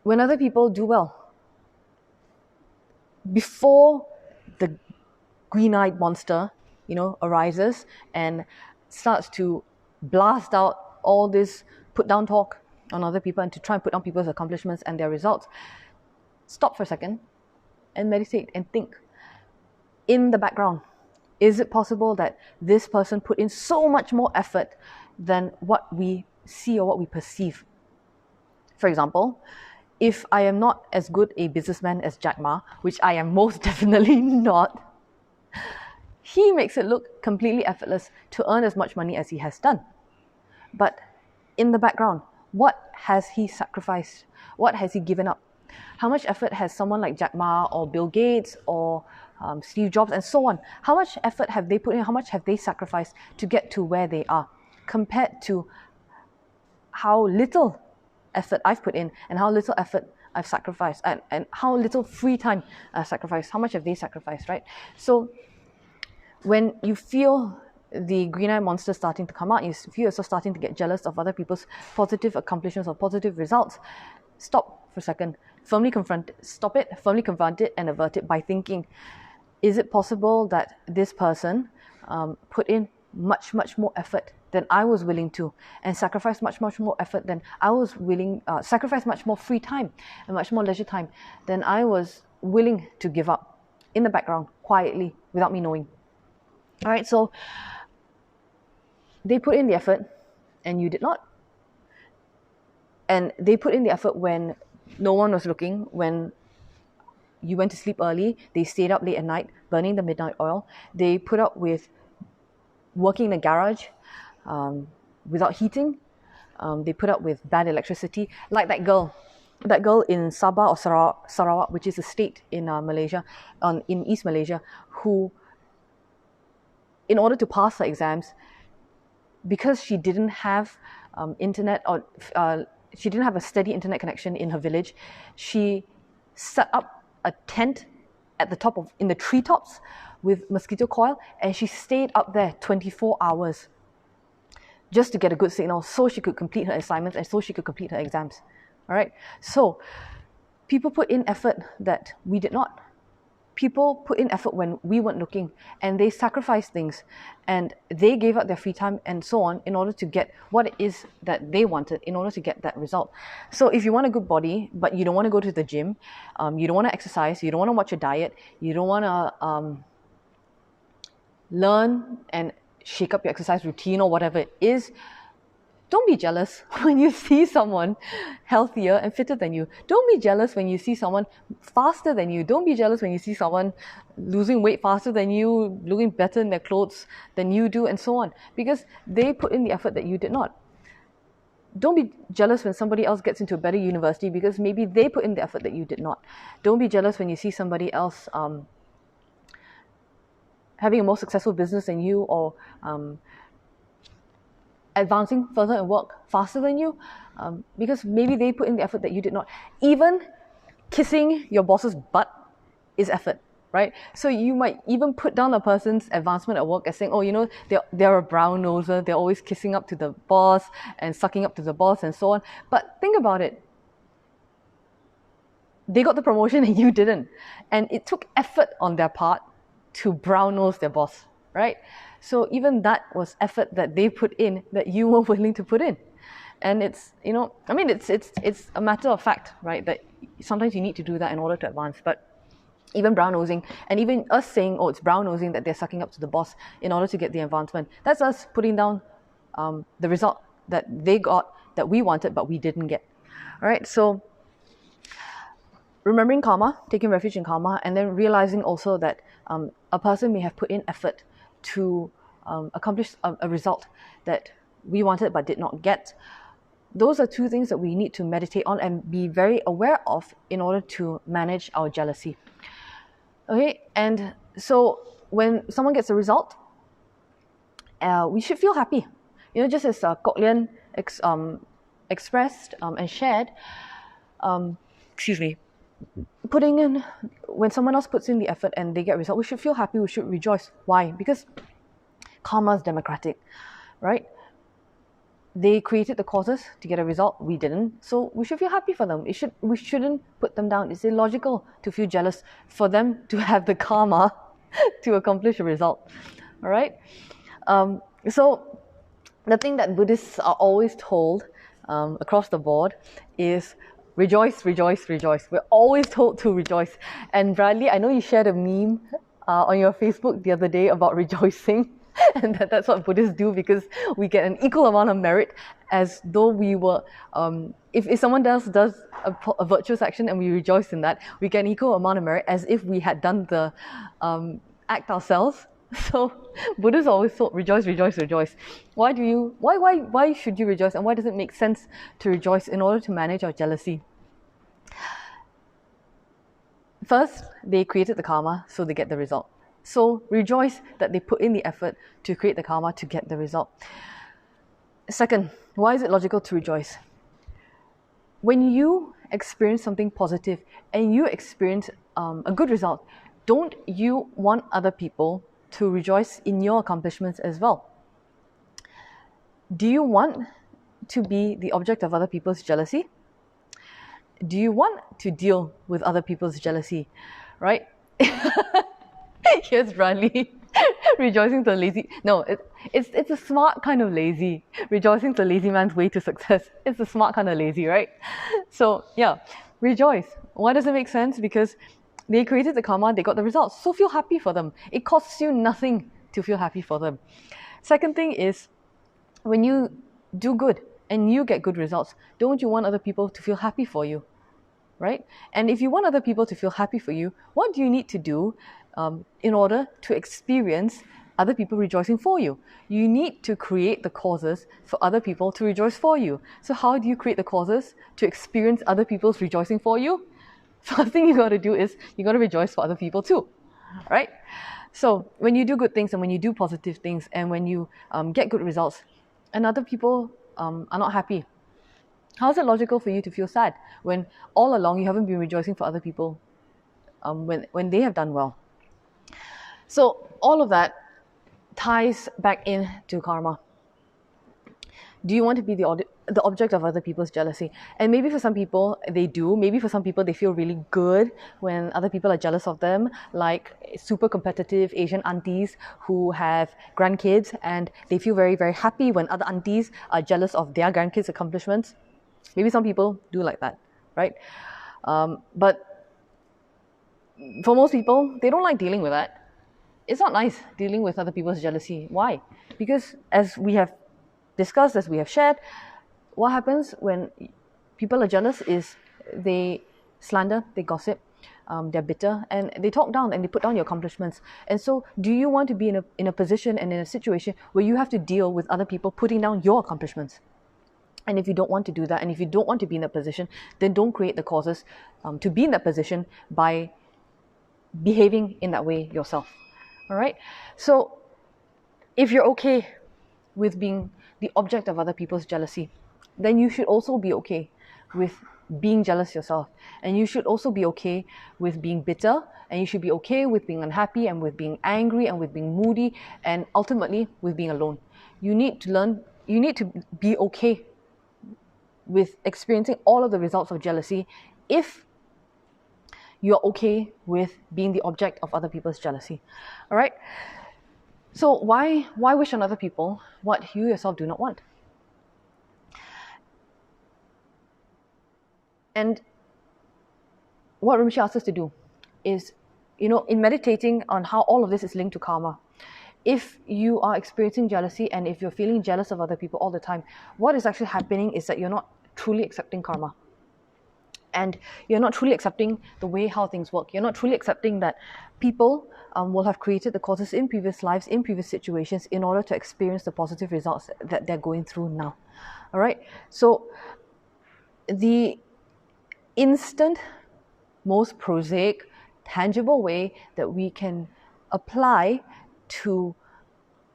when other people do well, before the green-eyed monster, arises and starts to blast out all this put-down talk on other people and to try and put down people's accomplishments and their results, stop for a second and meditate and think. In the background, is it possible that this person put in so much more effort than what we see or what we perceive? For example, if I am not as good a businessman as Jack Ma, which I am most definitely not, he makes it look completely effortless to earn as much money as he has done. But in the background, what has he sacrificed? What has he given up? How much effort has someone like Jack Ma or Bill Gates or Steve Jobs and so on, how much effort have they put in? How much have they sacrificed to get to where they are, compared to how little effort I've put in and how little effort I've sacrificed, and how little free time I've sacrificed? How much have they sacrificed, right? So when you feel the green-eyed monster starting to come out, you feel yourself starting to get jealous of other people's positive accomplishments or positive results, stop for a second, firmly confront it and avert it by thinking, is it possible that this person put in much more effort than I was willing to, and sacrificed much more effort than I was willing, sacrificed much more free time and much more leisure time than I was willing to give up, in the background, quietly, without me knowing? All right, so they put in the effort and you did not. And they put in the effort when no one was looking, when you went to sleep early, they stayed up late at night, burning the midnight oil. They put up with working in a garage without heating. They put up with bad electricity, like that girl in Sabah or Sarawak, which is a state in Malaysia, in East Malaysia, who, in order to pass her exams, because she didn't have internet, or she didn't have a steady internet connection in her village, she set up a tent in the treetops with mosquito coil, and she stayed up there 24 hours just to get a good signal so she could complete her assignments and so she could complete her exams. All right, so people put in effort that we did not. People put in effort when we weren't looking, and they sacrificed things, and they gave up their free time and so on in order to get what it is that they wanted, in order to get that result. So if you want a good body, but you don't want to go to the gym, you don't want to exercise, you don't want to watch a diet, you don't want to learn and shake up your exercise routine or whatever it is, don't be jealous when you see someone healthier and fitter than you. Don't be jealous when you see someone faster than you. Don't be jealous when you see someone losing weight faster than you, looking better in their clothes than you do, and so on. Because they put in the effort that you did not. Don't be jealous when somebody else gets into a better university, because maybe they put in the effort that you did not. Don't be jealous when you see somebody else having a more successful business than you, or advancing further in work faster than you, because maybe they put in the effort that you did not. Even kissing your boss's butt is effort, right? So you might even put down a person's advancement at work as saying, oh, they're a brown noser, they're always kissing up to the boss and sucking up to the boss and so on. But think about it. They got the promotion and you didn't. And it took effort on their part to brown nose their boss, right? So even that was effort that they put in that you were willing to put in. And it's, it's a matter of fact, right, that sometimes you need to do that in order to advance. But even brown nosing, and even us saying, oh, it's brown nosing that they're sucking up to the boss in order to get the advancement, that's us putting down the result that they got, that we wanted, but we didn't get. All right, so remembering karma, taking refuge in karma, and then realizing also that a person may have put in effort to accomplish a result that we wanted but did not get. Those are two things that we need to meditate on and be very aware of in order to manage our jealousy. Okay, and so when someone gets a result, we should feel happy. Just as Kok Lian expressed and shared, putting in, when someone else puts in the effort and they get a result, we should feel happy, we should rejoice. Why? Because karma is democratic, right? They created the causes to get a result. We didn't. So we should feel happy for them. We shouldn't put them down. It's illogical to feel jealous for them to have the karma to accomplish a result. All right? So the thing that Buddhists are always told across the board is rejoice, rejoice, rejoice. We're always told to rejoice. And Bradley, I know you shared a meme on your Facebook the other day about rejoicing. And that's what Buddhists do, because we get an equal amount of merit as though we were, if someone does a virtuous action and we rejoice in that, we get an equal amount of merit as if we had done the act ourselves. So Buddhists always thought rejoice, rejoice, rejoice. Why should you rejoice, and why does it make sense to rejoice in order to manage our jealousy? First, they created the karma, so they get the result. So rejoice that they put in the effort to create the karma to get the result. Second, why is it logical to rejoice? When you experience something positive and you experience a good result, don't you want other people to rejoice in your accomplishments as well? Do you want to be the object of other people's jealousy? Do you want to deal with other people's jealousy? Right? Here's Bradley rejoicing to lazy. No, it's a smart kind of lazy. Rejoicing to lazy man's way to success. It's a smart kind of lazy, right? So yeah, rejoice. Why does it make sense? Because they created the karma, they got the results. So feel happy for them. It costs you nothing to feel happy for them. Second thing is, when you do good and you get good results, don't you want other people to feel happy for you? Right? And if you want other people to feel happy for you, what do you need to do in order to experience other people rejoicing for you? You need to create the causes for other people to rejoice for you. So how do you create the causes to experience other people's rejoicing for you? First thing you got to do is you got to rejoice for other people too, right? So when you do good things and when you do positive things and when you get good results and other people are not happy, how is it logical for you to feel sad when all along you haven't been rejoicing for other people when they have done well? So all of that ties back into karma. Do you want to be the object of other people's jealousy? And maybe for some people they do. Maybe for some people they feel really good when other people are jealous of them, like super competitive Asian aunties who have grandkids, and they feel very, very happy when other aunties are jealous of their grandkids' accomplishments. Maybe some people do like that, right? But for most people, they don't like dealing with that. It's not nice dealing with other people's jealousy. Why? Because as we have discussed, as we have shared, what happens when people are jealous is they slander, they gossip, they're bitter, and they talk down and they put down your accomplishments. And so do you want to be in a position and in a situation where you have to deal with other people putting down your accomplishments? And if you don't want to do that, and if you don't want to be in that position, then don't create the causes to be in that position by behaving in that way yourself. All right? So if you're okay with being the object of other people's jealousy, then you should also be okay with being jealous yourself. And you should also be okay with being bitter, and you should be okay with being unhappy and with being angry and with being moody and ultimately with being alone. You need to be okay with experiencing all of the results of jealousy if you're okay with being the object of other people's jealousy. All right? So why wish on other people what you yourself do not want? And what Rinpoche asks us to do is, in meditating on how all of this is linked to karma, if you are experiencing jealousy and if you're feeling jealous of other people all the time, what is actually happening is that you're not truly accepting karma. And you're not truly accepting the way how things work. You're not truly accepting that people will have created the causes in previous lives, in previous situations, in order to experience the positive results that they're going through now. All right? So the instant, most prosaic, tangible way that we can apply to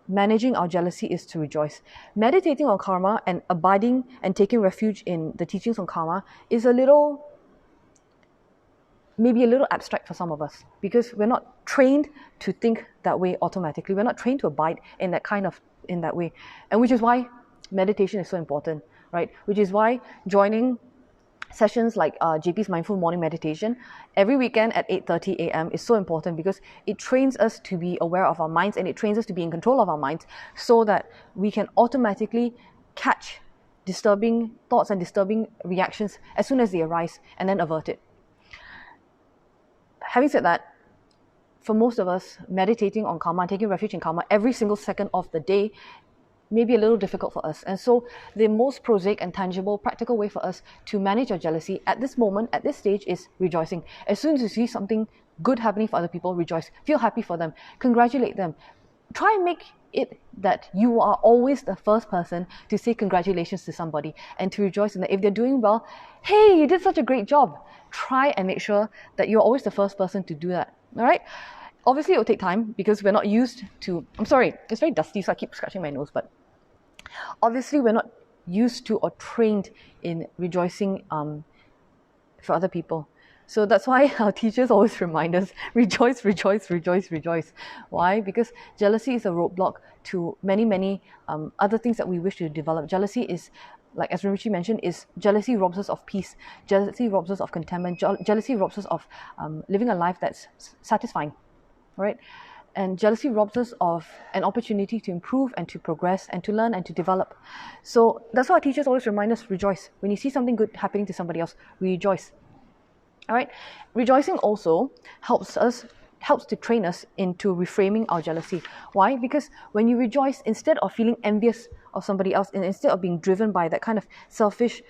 managing our jealousy is to rejoice. Meditating on karma and abiding and taking refuge in the teachings on karma is maybe a little abstract for some of us, because we're not trained to think that way automatically. We're not trained to abide in that way. And which is why meditation is so important, right? Which is why joining sessions like JP's Mindful Morning Meditation every weekend at 8:30 a.m. is so important, because it trains us to be aware of our minds, and it trains us to be in control of our minds, so that we can automatically catch disturbing thoughts and disturbing reactions as soon as they arise, and then avert it. Having said that, for most of us, meditating on karma, taking refuge in karma every single second of the day may be a little difficult for us. And so the most prosaic and tangible, practical way for us to manage our jealousy at this moment, at this stage, is rejoicing. As soon as you see something good happening for other people, rejoice. Feel happy for them. Congratulate them. Try and make it that you are always the first person to say congratulations to somebody and to rejoice in that. If they're doing well, hey, you did such a great job. Try and make sure that you're always the first person to do that. All right? Obviously, it will take time, because we're not used to... I'm sorry, it's very dusty, so I keep scratching my nose, but obviously we're not used to or trained in rejoicing for other people. So that's why our teachers always remind us, rejoice, rejoice, rejoice, rejoice. Why? Because jealousy is a roadblock to many other things that we wish to develop. Jealousy is, like as Rinpoche mentioned, is jealousy robs us of peace. Jealousy robs us of contentment. Jealousy robs us of living a life that's satisfying. Right? And jealousy robs us of an opportunity to improve and to progress and to learn and to develop. So that's why our teachers always remind us, rejoice. When you see something good happening to somebody else, rejoice. All right? Rejoicing also helps to train us into reframing our jealousy. Why? Because when you rejoice, instead of feeling envious of somebody else, and instead of being driven by that kind of selfish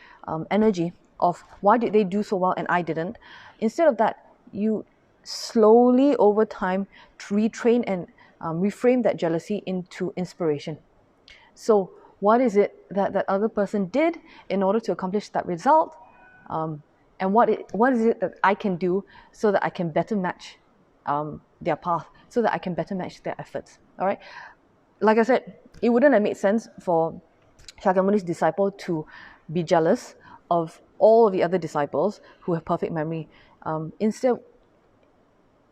energy of why did they do so well and I didn't, instead of that, you slowly over time retrain and reframe that jealousy into inspiration. So what is it that that other person did in order to accomplish that result, and what is it that I can do so that I can better match their path, so that I can better match their efforts. All right, like I said, it wouldn't have made sense for Shakyamuni's disciple to be jealous of all of the other disciples who have perfect memory. Instead,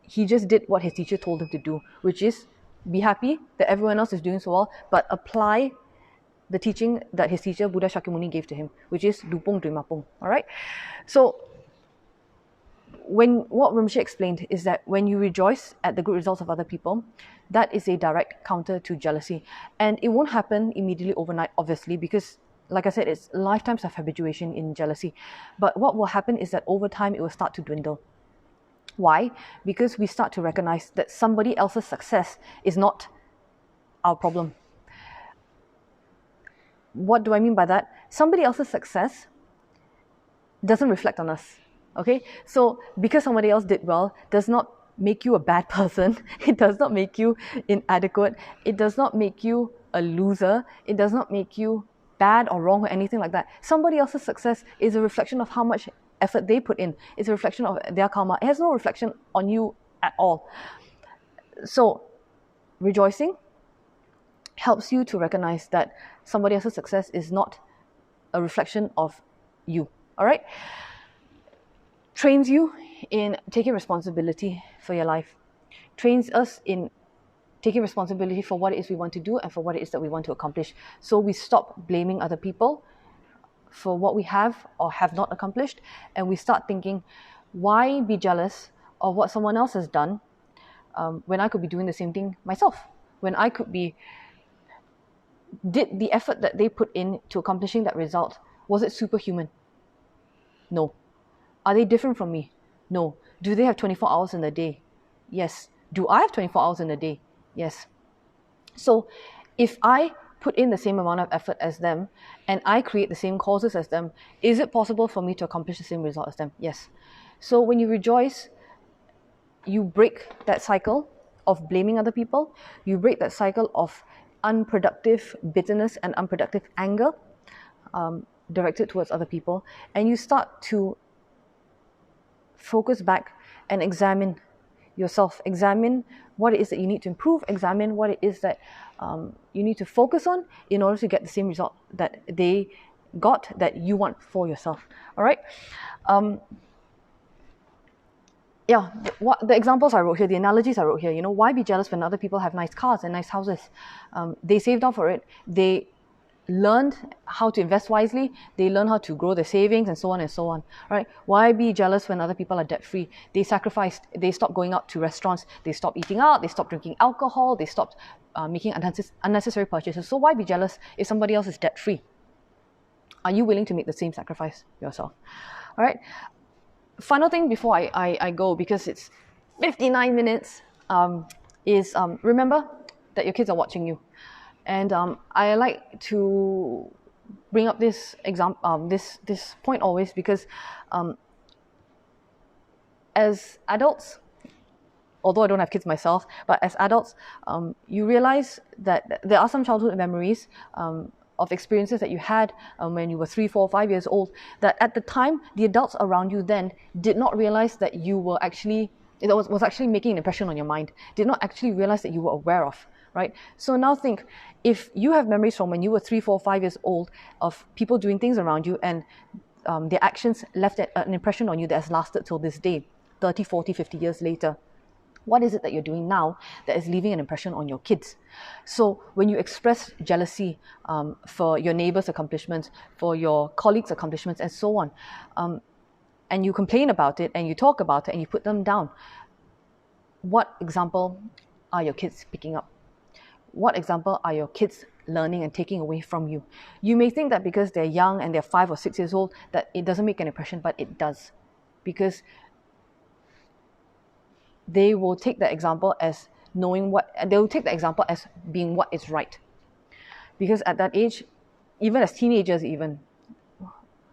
he just did what his teacher told him to do, which is be happy that everyone else is doing so well, but apply the teaching that his teacher Buddha Shakyamuni gave to him, which is dupung drimapung. All right. So what Rinpoche explained is that when you rejoice at the good results of other people, that is a direct counter to jealousy, and it won't happen immediately overnight, obviously, because like I said, it's lifetimes of habituation in jealousy. But what will happen is that over time it will start to dwindle. Why? Because we start to recognize that somebody else's success is not our problem. What do I mean by that? Somebody else's success doesn't reflect on us. Okay? So because somebody else did well does not make you a bad person. It does not make you inadequate. It does not make you a loser. It does not make you bad or wrong or anything like that. Somebody else's success is a reflection of how much effort they put in. It's a reflection of their karma. It has no reflection on you at all. So rejoicing helps you to recognize that somebody else's success is not a reflection of you. All right? Trains you in taking responsibility for your life. Trains us in taking responsibility for what it is we want to do and for what it is that we want to accomplish. So we stop blaming other people for what we have or have not accomplished, and we start thinking, why be jealous of what someone else has done when I could be doing the same thing myself? When I could be... Did the effort that they put in to accomplishing that result, was it superhuman? No. Are they different from me? No. Do they have 24 hours in a day? Yes. Do I have 24 hours in a day? Yes. So if I put in the same amount of effort as them and I create the same causes as them, is it possible for me to accomplish the same result as them? Yes. So when you rejoice, you break that cycle of blaming other people. You break that cycle of unproductive bitterness and unproductive anger directed towards other people, and you start to focus back and examine yourself, examine what it is that you need to improve, examine what it is that you need to focus on in order to get the same result that they got, that you want for yourself. All right. The examples I wrote here, the analogies I wrote here, why be jealous when other people have nice cars and nice houses? They saved up for it. They learned how to invest wisely, they learn how to grow their savings and so on and so on, right? Why be jealous when other people are debt free? They sacrificed, they stopped going out to restaurants, they stopped eating out, they stopped drinking alcohol, they stopped making unnecessary purchases. So why be jealous if somebody else is debt free? Are you willing to make the same sacrifice yourself? All right. Final thing before I go, because it's 59 minutes, is remember that your kids are watching you. And I like to bring up this example, this point always, because as adults, although I don't have kids myself, but as adults, you realize that there are some childhood memories of experiences that you had when you were 3, 4, 5 years old, that at the time, the adults around you then did not realize that you were actually, it was actually making an impression on your mind, did not actually realize that you were aware of, right? So now think, if you have memories from when you were 3, 4, 5 years old of people doing things around you, and their actions left an impression on you that has lasted till this day, 30, 40, 50 years later, what is it that you're doing now that is leaving an impression on your kids? So when you express jealousy for your neighbor's accomplishments, for your colleagues' accomplishments, and so on, and you complain about it, and you talk about it, and you put them down, what example are your kids picking up? What example are your kids learning and taking away from you? You may think that because they're young and they're 5 or 6 years old, that it doesn't make an impression, but it does. Because they will take that example as knowing they will take the example as being what is right. Because at that age, even as teenagers even,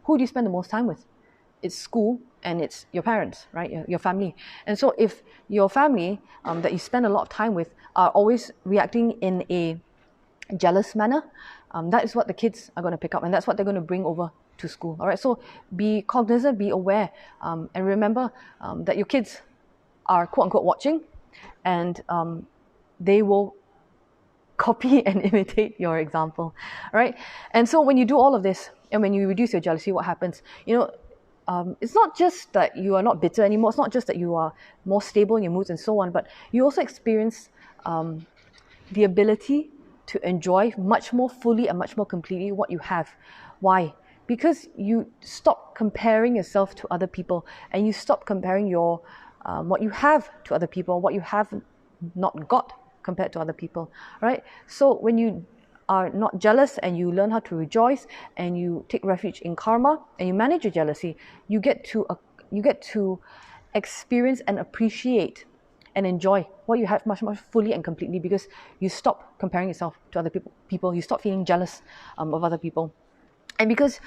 who do you spend the most time with? It's school and it's your parents, right? Your family. And so if your family that you spend a lot of time with are always reacting in a jealous manner, that is what the kids are going to pick up, and that's what they're going to bring over to school. All right, so be cognizant, be aware, and remember that your kids are quote unquote watching, and they will copy and imitate your example, right? And so when you do all of this, and when you reduce your jealousy, what happens? It's not just that you are not bitter anymore. It's not just that you are more stable in your moods and so on, but you also experience the ability to enjoy much more fully and much more completely what you have. Why? Because you stop comparing yourself to other people, and you stop comparing your what you have to other people, what you have not got compared to other people, right? So when you are not jealous and you learn how to rejoice and you take refuge in karma and you manage your jealousy, you get to experience and appreciate and enjoy what you have much more fully and completely, because you stop comparing yourself to other people. You stop feeling jealous of other people. And because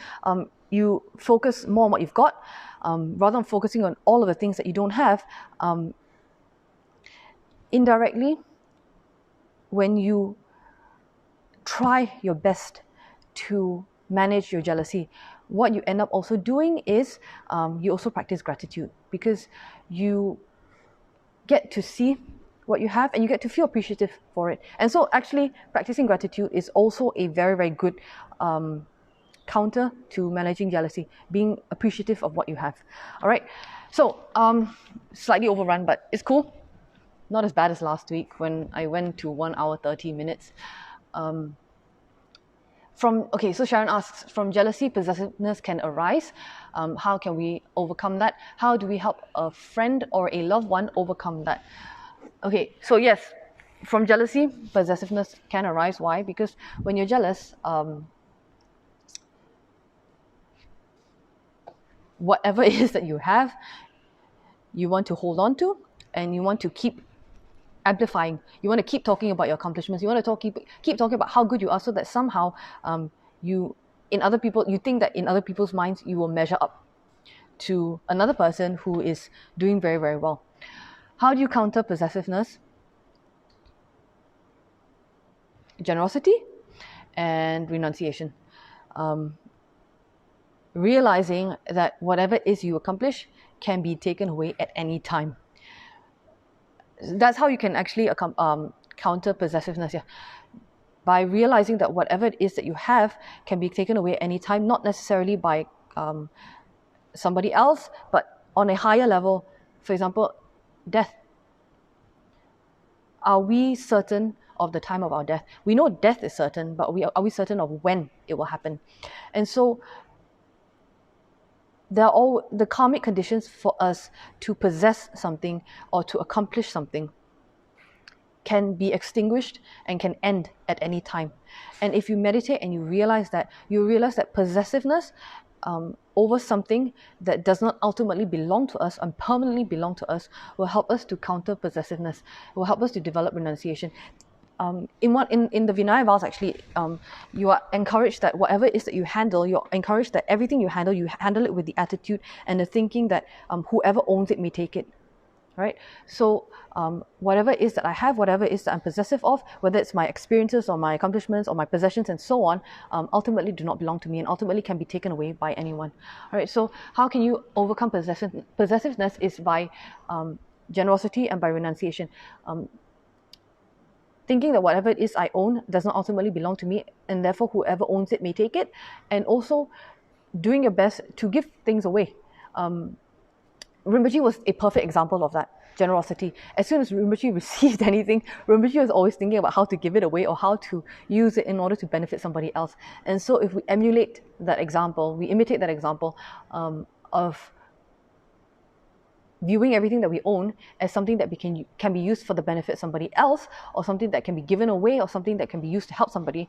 you focus more on what you've got, rather than focusing on all of the things that you don't have, indirectly, when you try your best to manage your jealousy, what you end up also doing is you also practice gratitude, because you get to see what you have and you get to feel appreciative for it. And so actually practicing gratitude is also a very, very good counter to managing jealousy, being appreciative of what you have. All right, so slightly overrun, but it's cool. Not as bad as last week when I went to 1 hour 30 minutes. So Sharon asks, from jealousy, possessiveness can arise. How can we overcome that? How do we help a friend or a loved one overcome that? Okay, so yes, from jealousy, possessiveness can arise. Why? Because when you're jealous, whatever it is that you have, you want to hold on to, and you want to keep amplifying. You want to keep talking about your accomplishments. You want to keep talking about how good you are, so that somehow you think that in other people's minds you will measure up to another person who is doing very, very well. How do you counter possessiveness? Generosity and renunciation. Realizing that whatever it is you accomplish can be taken away at any time. That's how you can actually counter possessiveness, by realizing that whatever it is that you have can be taken away anytime, not necessarily by somebody else, but on a higher level. For example, death. Are we certain of the time of our death. We know death is certain, but are we certain of when it will happen? And so there are all the karmic conditions for us to possess something or to accomplish something can be extinguished and can end at any time. And if you meditate and you realize that possessiveness over something that does not ultimately belong to us and permanently belong to us will help us to counter possessiveness. It will help us to develop renunciation. In the Vinaya vows, actually, you are encouraged that whatever it is that you handle, you're encouraged that everything you handle it with the attitude and the thinking that whoever owns it may take it. Right? So whatever it is that I have, whatever it is that I'm possessive of, whether it's my experiences or my accomplishments or my possessions and so on, ultimately do not belong to me and ultimately can be taken away by anyone. All right. So how can you overcome possessiveness is by generosity and by renunciation. Thinking that whatever it is I own does not ultimately belong to me, and therefore whoever owns it may take it, and also doing your best to give things away. Rinpoche was a perfect example of that, generosity. As soon as Rinpoche received anything, Rinpoche was always thinking about how to give it away or how to use it in order to benefit somebody else. And so if we emulate that example, we imitate that example of viewing everything that we own as something that can be used for the benefit of somebody else, or something that can be given away, or something that can be used to help somebody,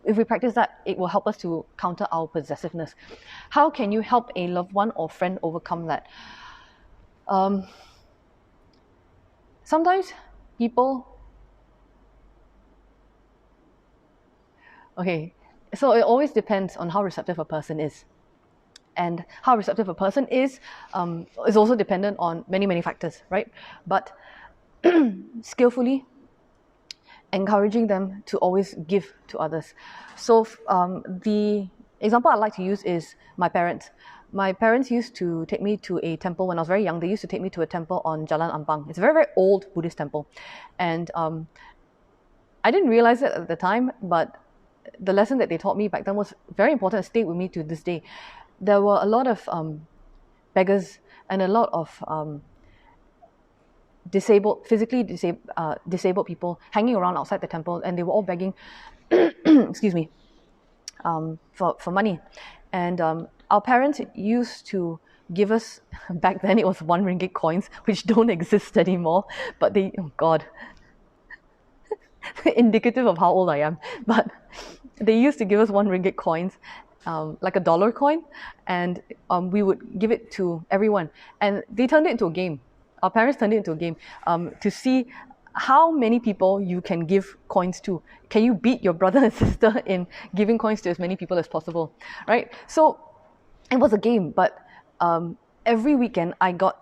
if we practice that, it will help us to counter our possessiveness. How can you help a loved one or friend overcome that? Sometimes people... Okay, so it always depends on how receptive a person is. And how receptive a person is also dependent on many, many factors, right? But skillfully encouraging them to always give to others. So the example I like to use is my parents. My parents used to take me to a temple when I was very young. They used to take me to a temple on Jalan Ampang. It's a very, very old Buddhist temple. And I didn't realize it at the time, but the lesson that they taught me back then was very important and stayed with me to this day. There were a lot of beggars and a lot of physically disabled people hanging around outside the temple, and they were all begging excuse me, for money. And our parents used to give us, back then it was 1 ringgit coins, which don't exist anymore, but they, oh God, indicative of how old I am, but they used to give us 1 ringgit coins, like a dollar coin, and we would give it to everyone. And they turned it into a game. Our parents turned it into a game to see how many people you can give coins to. Can you beat your brother and sister in giving coins to as many people as possible, right? So it was a game, but every weekend I got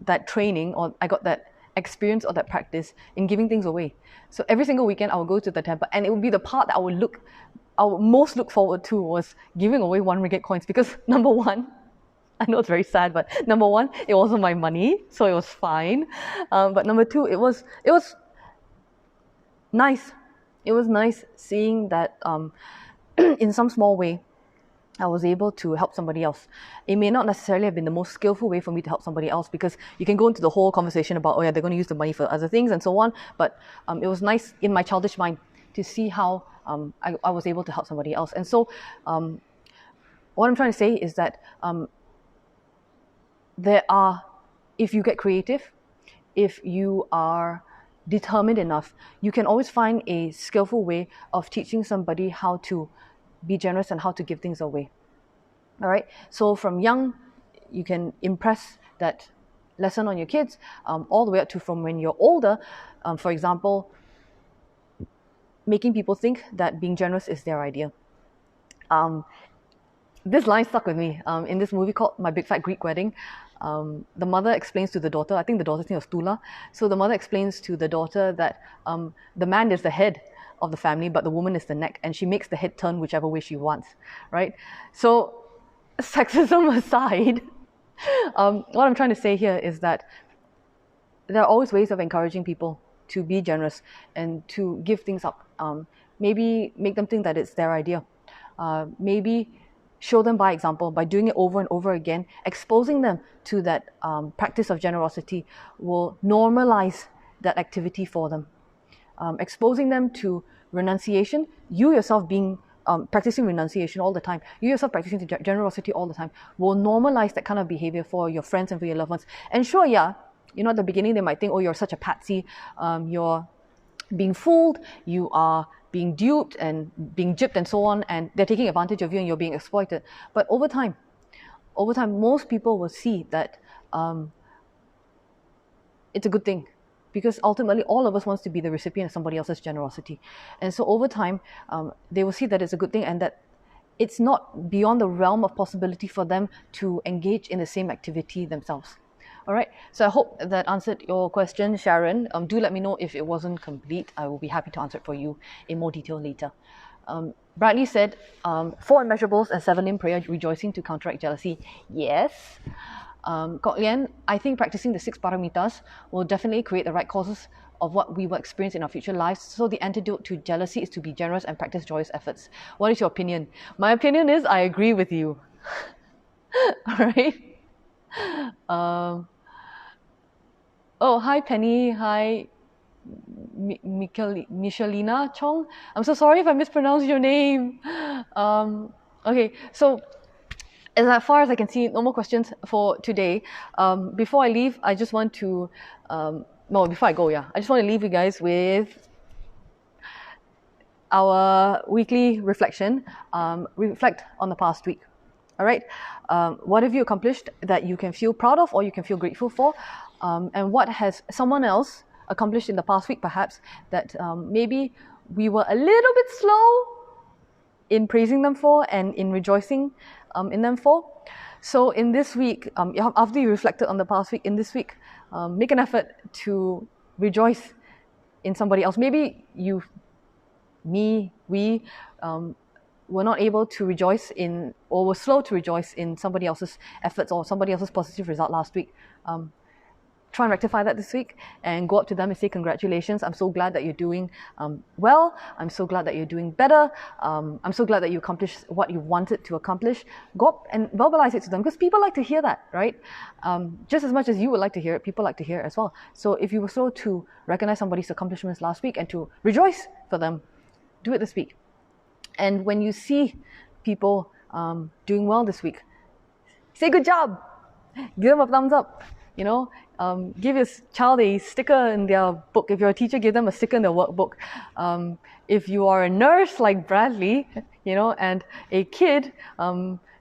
that training, or I got that experience or that practice in giving things away. So every single weekend I would go to the temple, and it would be the part that I would most look forward to was giving away 1 ringgit coins, because number one, I know it's very sad, but number one, it wasn't my money, so it was fine. But number two, it was nice. It was nice seeing that in some small way, I was able to help somebody else. It may not necessarily have been the most skillful way for me to help somebody else, because you can go into the whole conversation about, oh yeah, they're going to use the money for other things and so on. But it was nice in my childish mind to see how I was able to help somebody else. And so what I'm trying to say is that if you get creative, if you are determined enough, you can always find a skillful way of teaching somebody how to be generous and how to give things away. All right. So from young, you can impress that lesson on your kids, all the way up to from when you're older. For example, making people think that being generous is their idea. This line stuck with me. In this movie called My Big Fat Greek Wedding, the mother explains to the daughter, I think the daughter's name was Tula, so the mother explains to the daughter that the man is the head of the family, but the woman is the neck, and she makes the head turn whichever way she wants, right? So sexism aside, what I'm trying to say here is that there are always ways of encouraging people to be generous and to give things up. Maybe make them think that it's their idea. Maybe show them by example, by doing it over and over again. Exposing them to that practice of generosity will normalize that activity for them. exposing them to renunciation, you yourself being practicing renunciation all the time, you yourself practicing generosity all the time, will normalize that kind of behavior for your friends and for your loved ones. And sure, yeah, at the beginning they might think, oh, you're such a patsy, you're being fooled, you are being duped and being gypped and so on, and they're taking advantage of you and you're being exploited. But over time, most people will see that it's a good thing, because ultimately all of us wants to be the recipient of somebody else's generosity. And so over time, they will see that it's a good thing and that it's not beyond the realm of possibility for them to engage in the same activity themselves. All right, so I hope that answered your question, Sharon. Do let me know if it wasn't complete. I will be happy to answer it for you in more detail later. Bradley said, 4 immeasurables and 7 in prayer, rejoicing to counteract jealousy. Yes. Kok Lian, I think practicing the 6 paramitas will definitely create the right causes of what we will experience in our future lives. So the antidote to jealousy is to be generous and practice joyous efforts. What is your opinion? My opinion is I agree with you. All right. Oh, hi Penny. Hi Michelina Chong. I'm so sorry if I mispronounced your name. Okay, so as far as I can see, no more questions for today. Before I leave, I just want to, before I go, I just want to leave you guys with our weekly reflection. Reflect on the past week. All right. What have you accomplished that you can feel proud of or you can feel grateful for? And what has someone else accomplished in the past week, perhaps, that maybe we were a little bit slow in praising them for and in rejoicing in them for? So in this week, after you reflected on the past week, in this week, make an effort to rejoice in somebody else. Maybe we were not able to rejoice in, or were slow to rejoice in somebody else's efforts or somebody else's positive result last week. Try and rectify that this week and go up to them and say, congratulations, I'm so glad that you're doing well, I'm so glad that you're doing better, I'm so glad that you accomplished what you wanted to accomplish. Go up and verbalize it to them, because people like to hear that, right? Just as much as you would like to hear it, people like to hear it as well. So if you were slow to recognize somebody's accomplishments last week and to rejoice for them, do it this week. And when you see people doing well this week, say good job, give them a thumbs up, give your child a sticker in their book. If you're a teacher, give them a sticker in their workbook. If you are a nurse like Bradley, and a kid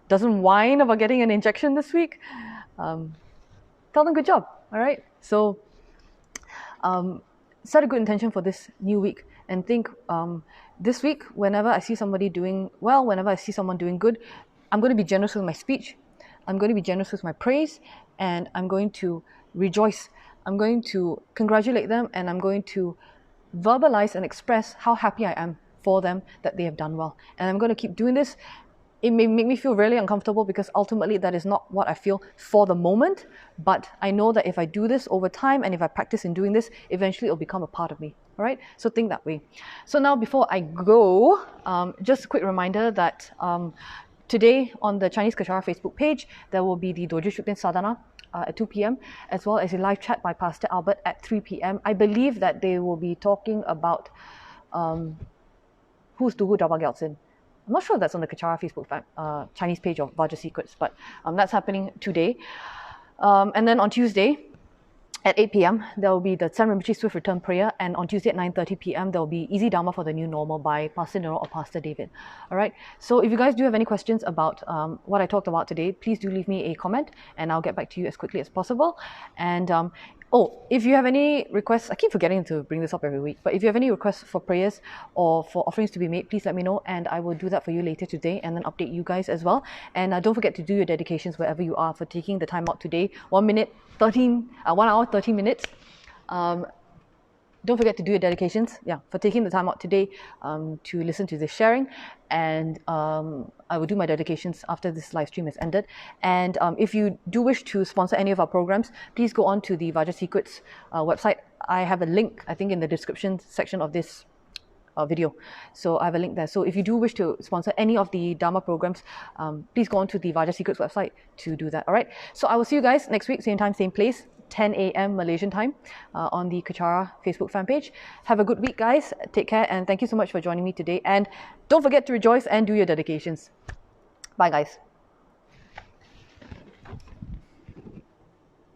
doesn't whine about getting an injection this week, tell them good job, all right? So set a good intention for this new week and think, this week, whenever I see somebody doing well, whenever I see someone doing good, I'm going to be generous with my speech, I'm going to be generous with my praise, and I'm going to rejoice. I'm going to congratulate them, and I'm going to verbalize and express how happy I am for them that they have done well. And I'm going to keep doing this. It may make me feel really uncomfortable, because ultimately that is not what I feel for the moment, but I know that if I do this over time and if I practice in doing this, eventually it'll become a part of me. All right, so think that way. So now, before I go, just a quick reminder that today on the Chinese Kechara Facebook page, there will be the Dojo Shukden Sadhana at 2 p.m, as well as a live chat by Pastor Albert at 3 p.m. I believe that they will be talking about who's Tugu Jabba Gyaltsin. I'm not sure if that's on the Kechara Facebook Chinese page of Vajra Secrets, but that's happening today. And then on Tuesday at 8 p.m, there will be the San Rinpoche Swift Return Prayer, and on Tuesday at 9:30 p.m, there will be Easy Dharma for the New Normal by Pastor Nero or Pastor David. All right, so if you guys do have any questions about what I talked about today, please do leave me a comment, and I'll get back to you as quickly as possible. And if you have any requests, I keep forgetting to bring this up every week, but if you have any requests for prayers or for offerings to be made, please let me know, and I will do that for you later today and then update you guys as well. And don't forget to do your dedications wherever you are for taking the time out today. 1 hour, 13 minutes. Don't forget to do your dedications, for taking the time out today to listen to this sharing. And I will do my dedications after this live stream has ended. And if you do wish to sponsor any of our programs, please go on to the Vajra Secrets website. I have a link, I think, in the description section of this video. So I have a link there. So if you do wish to sponsor any of the Dharma programs, please go on to the Vajra Secrets website to do that. All right. So I will see you guys next week, same time, same place. 10 a.m. Malaysian time on the Kechara Facebook fan page. Have a good week, guys. Take care, and thank you so much for joining me today. And don't forget to rejoice and do your dedications. Bye, guys.